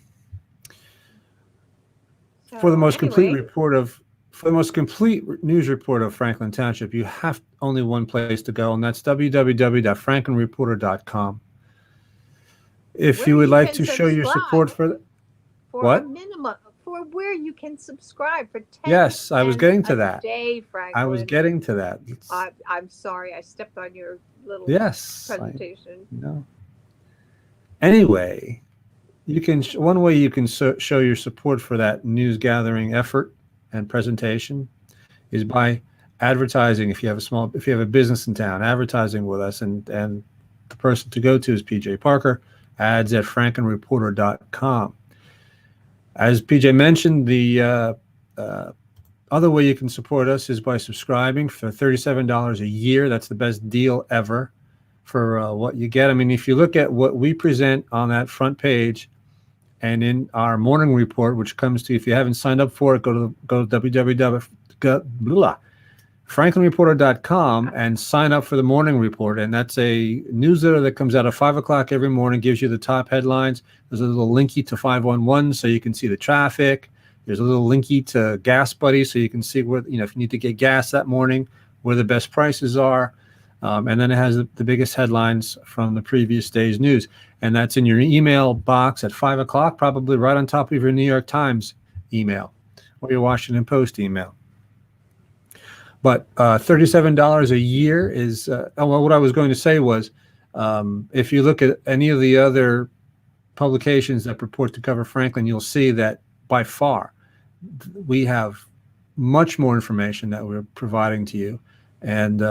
For the most complete news report of Franklin Township, you have only one place to go, and that's www.franklinreporter.com. If Where you would you like can to show your support for a minimum for where you can subscribe for 10 Yes, I was cents getting to a that. day, Franklin. I was getting to that. I'm sorry, I stepped on your little presentation. No. Anyway, you can one way you can show your support for that news gathering effort and presentation is by advertising. If you have a business in town, advertising with us, and the person to go to is PJ Parker, ads@franklinreporter.com. As PJ mentioned, the other way you can support us is by subscribing for $37 a year. That's the best deal ever for what you get. I mean, if you look at what we present on that front page and in our morning report, which comes to, if you haven't signed up for it, go to www.franklinreporter.com and sign up for the morning report. And that's a newsletter that comes out at 5 o'clock every morning, gives you the top headlines. There's a little linky to 511 so you can see the traffic. There's a little linky to Gas Buddy so you can see where, if you need to get gas that morning, where the best prices are. And then it has the biggest headlines from the previous day's news. And that's in your email box at 5 o'clock, probably right on top of your New York Times email or your Washington Post email. But $37 a year is, what I was going to say was, if you look at any of the other publications that purport to cover Franklin, you'll see that by far we have much more information that we're providing to you. And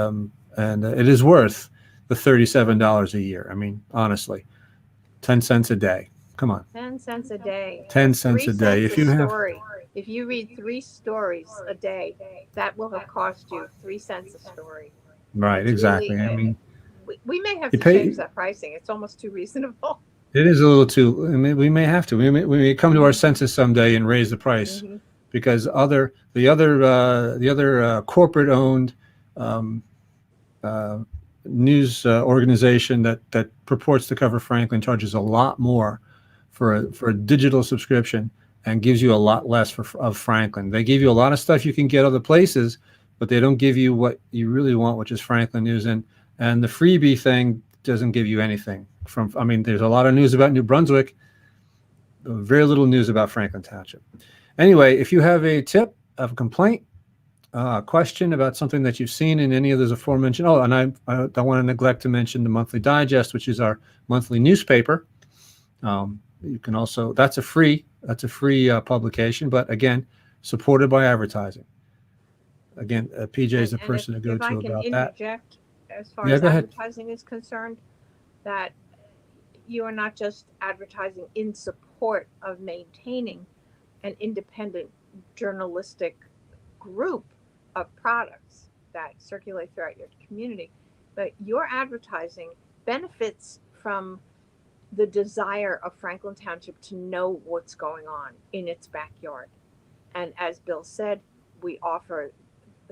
it is worth the $37 a year. I mean, honestly, 10 cents a day. Come on. 10 cents a day. 10 cents a day. If you read 3 stories a day, that will have cost you 3 cents a story. Right, It's exactly. really, I mean, we may have to change that pricing. It's almost too reasonable. it is a little too. I mean, we may have to. We may come to our senses someday and raise the price because the other corporate-owned news organization that purports to cover Franklin charges a lot more for a digital subscription and gives you a lot less of Franklin. They give you a lot of stuff you can get other places, but they don't give you what you really want, which is Franklin news. And the freebie thing doesn't give you anything there's a lot of news about New Brunswick, very little news about Franklin Township. Anyway, if you have a tip, a complaint, question about something that you've seen in any of those aforementioned. Oh, and I don't want to neglect to mention the Monthly Digest, which is our monthly newspaper. You can also, that's a free publication, but again, supported by advertising. Again, PJ is the person to go to about that. If I can interject, as far Yeah, as go ahead. advertising is concerned, that you are not just advertising in support of maintaining an independent journalistic group of products that circulate throughout your community, but your advertising benefits from the desire of Franklin Township to know what's going on in its backyard. And as Bill said, we offer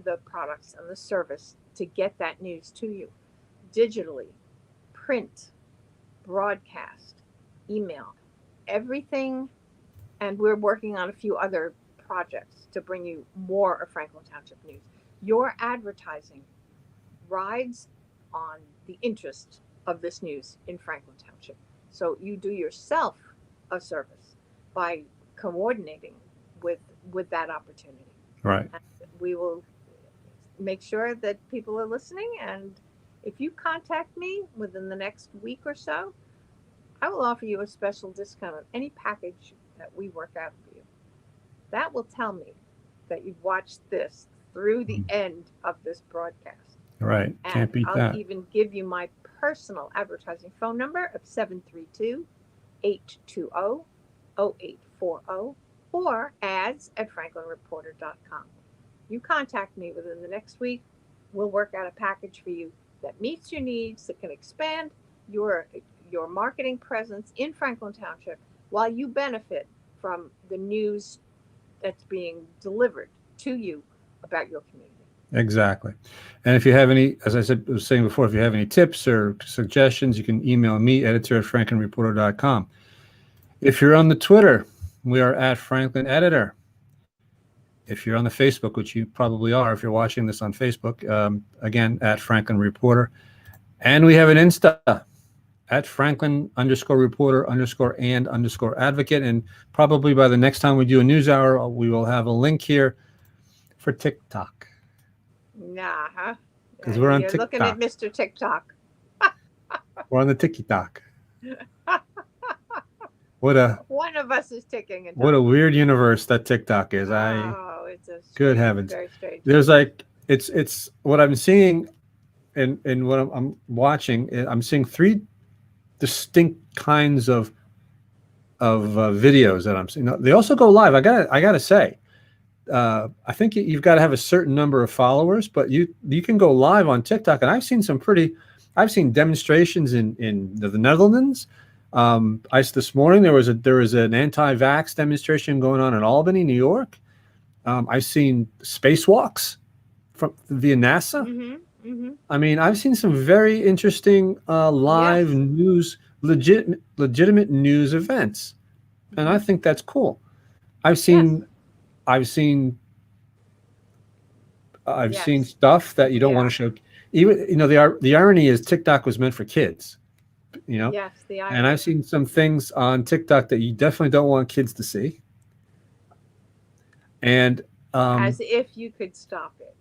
the products and the service to get that news to you digitally, print, broadcast, email, everything. And we're working on a few other projects to bring you more of Franklin Township news. Your advertising rides on the interest of this news in Franklin Township. So you do yourself a service by coordinating with that opportunity. Right. And we will make sure that people are listening. And if you contact me within the next week or so, I will offer you a special discount on any package that we work out for you. That will tell me that you've watched this through the end of this broadcast. Right. Can't beat I'll that. even give you my personal advertising phone number of 732-820-0840 or ads@franklinreporter.com. You contact me within the next week, we'll work out a package for you that meets your needs, that can expand your marketing presence in Franklin Township while you benefit from the news that's being delivered to you about your community. Exactly. And if you have any, as I was saying before, if you have any tips or suggestions, you can email me, editor@franklinreporter.com. If you're on the Twitter, we are at Franklin Editor. If you're on the Facebook, which you probably are, if you're watching this on Facebook, again, at Franklin Reporter. And we have an Insta at Franklin_reporter_and_advocate. And probably by the next time we do a news hour, we will have a link here for TikTok. Nah, huh? 'Cause we're on You're looking at Mr. TikTok. We're on the TikTok. One of us is ticking. And what a weird universe that TikTok is. Oh, it's a Good strange, heavens. very strange. There's like it's what I'm seeing and what I'm watching. I'm seeing three distinct kinds of videos that I'm seeing. They also go live. I gotta say, I think you've got to have a certain number of followers, but you can go live on TikTok. And I've seen demonstrations in the Netherlands. This morning there was an anti-vax demonstration going on in Albany, New York. I've seen spacewalks via NASA. Mm-hmm, mm-hmm. I mean, I've seen some very interesting live news, legitimate news events, and I think that's cool. I've seen stuff that you don't want to show. Even the irony is TikTok was meant for kids. Yes, the irony. And I've seen some things on TikTok that you definitely don't want kids to see. And as if you could stop it.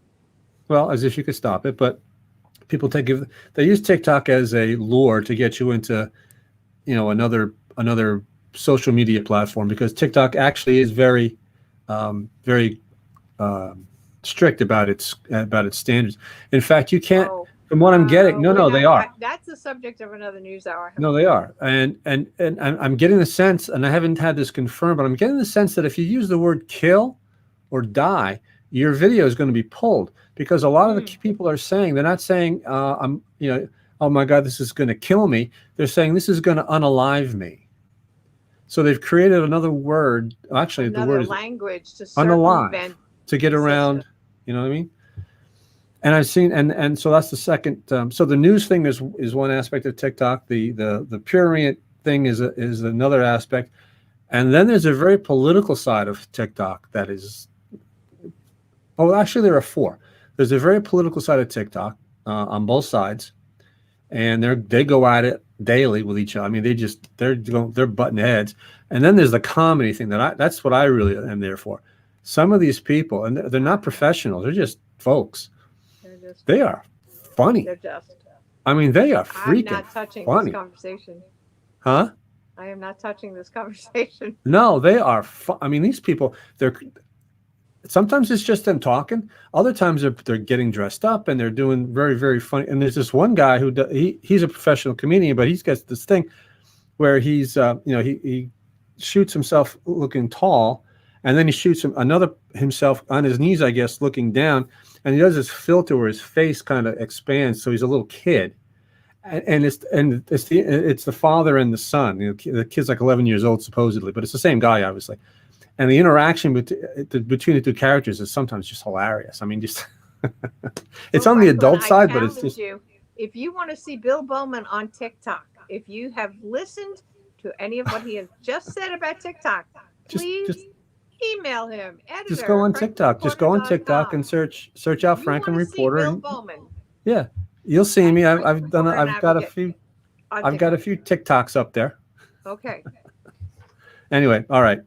Well, as if you could stop it, but people they use TikTok as a lure to get you into, another social media platform, because TikTok actually is very, very strict about its standards. In fact, you can't. From what I'm getting, they are. That's the subject of another news hour. No, they are, and I'm getting the sense, and I haven't had this confirmed, but I'm getting the sense that if you use the word kill or die, your video is going to be pulled, because a lot of the people are saying, they're not saying oh my God, this is going to kill me. They're saying this is going to unalive me. So they've created another word. Actually, the word is language to unalive, to get around. You know what I mean? And I've seen, and so that's the second. So the news thing is one aspect of TikTok. The prurient thing is another aspect, and then there's a very political side of TikTok that is. Oh, actually, there are four. There's a very political side of TikTok on both sides, and they go at it daily with each other. I mean, they're butting heads. And then there's the comedy thing that's what I really am there for. Some of these people, and they're not professionals. They're just folks. They are funny. They're just. I mean, they are freaking I'm not touching funny. This conversation. Huh? I am not touching this conversation. No, they are. I mean, these people. Sometimes it's just them talking. Other times they're getting dressed up and they're doing very, very funny. And there's this one guy he's a professional comedian, but he's got this thing where he's he shoots himself looking tall, and then he shoots himself on his knees, I guess, looking down. And he does this filter where his face kind of expands, so he's a little kid, and it's the father and the son. The kid's like 11 years old supposedly, but it's the same guy, obviously. And the interaction between the two characters is sometimes just hilarious. I mean, just it's on the adult side, but it's just. If you want to see Bill Bowman on TikTok, if you have listened to any of what he has just said about TikTok, please. Email him. Editor, just go on TikTok. Just go on TikTok and search out Franklin Reporter. Bill Bowman. Yeah, you'll see me. I've got a few TikToks up there. Okay. Anyway, all right.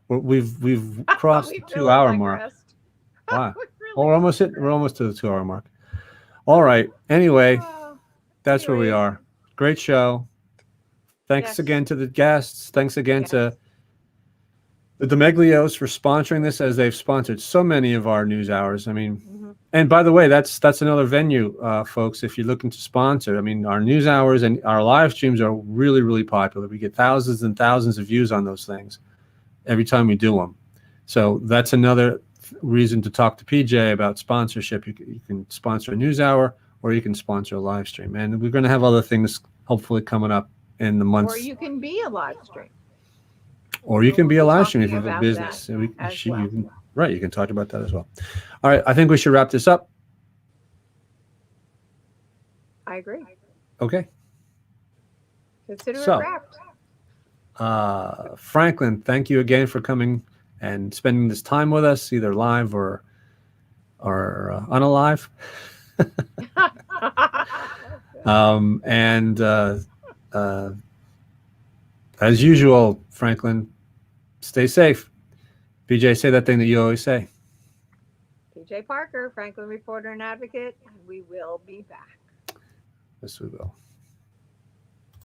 We've crossed the 2 hour mark. Wow. We're almost to the 2 hour mark. All right. Anyway, that's where we are. Great show. Thanks again to the guests. Thanks again to the Demeglios for sponsoring this, as they've sponsored so many of our news hours. I mean, and by the way, that's another venue, folks, if you're looking to sponsor. I mean, our news hours and our live streams are really, really popular. We get thousands and thousands of views on those things every time we do them. So that's another reason to talk to PJ about sponsorship. You can sponsor a news hour, or you can sponsor a live stream. And we're going to have other things hopefully coming up in the months. Or you can be a live stream. Or you can be a We'll be live stream if you talking have a about business. that And we, as you well. can, right, you can talk about that as well. All right, I think we should wrap this up. I agree. Okay. Consider So- it wrapped. Franklin, thank you again for coming and spending this time with us, either live or unalive. As usual, Franklin, stay safe. BJ, say that thing that you always say. PJ Parker, Franklin Reporter and Advocate, and we will be back. Yes, we will.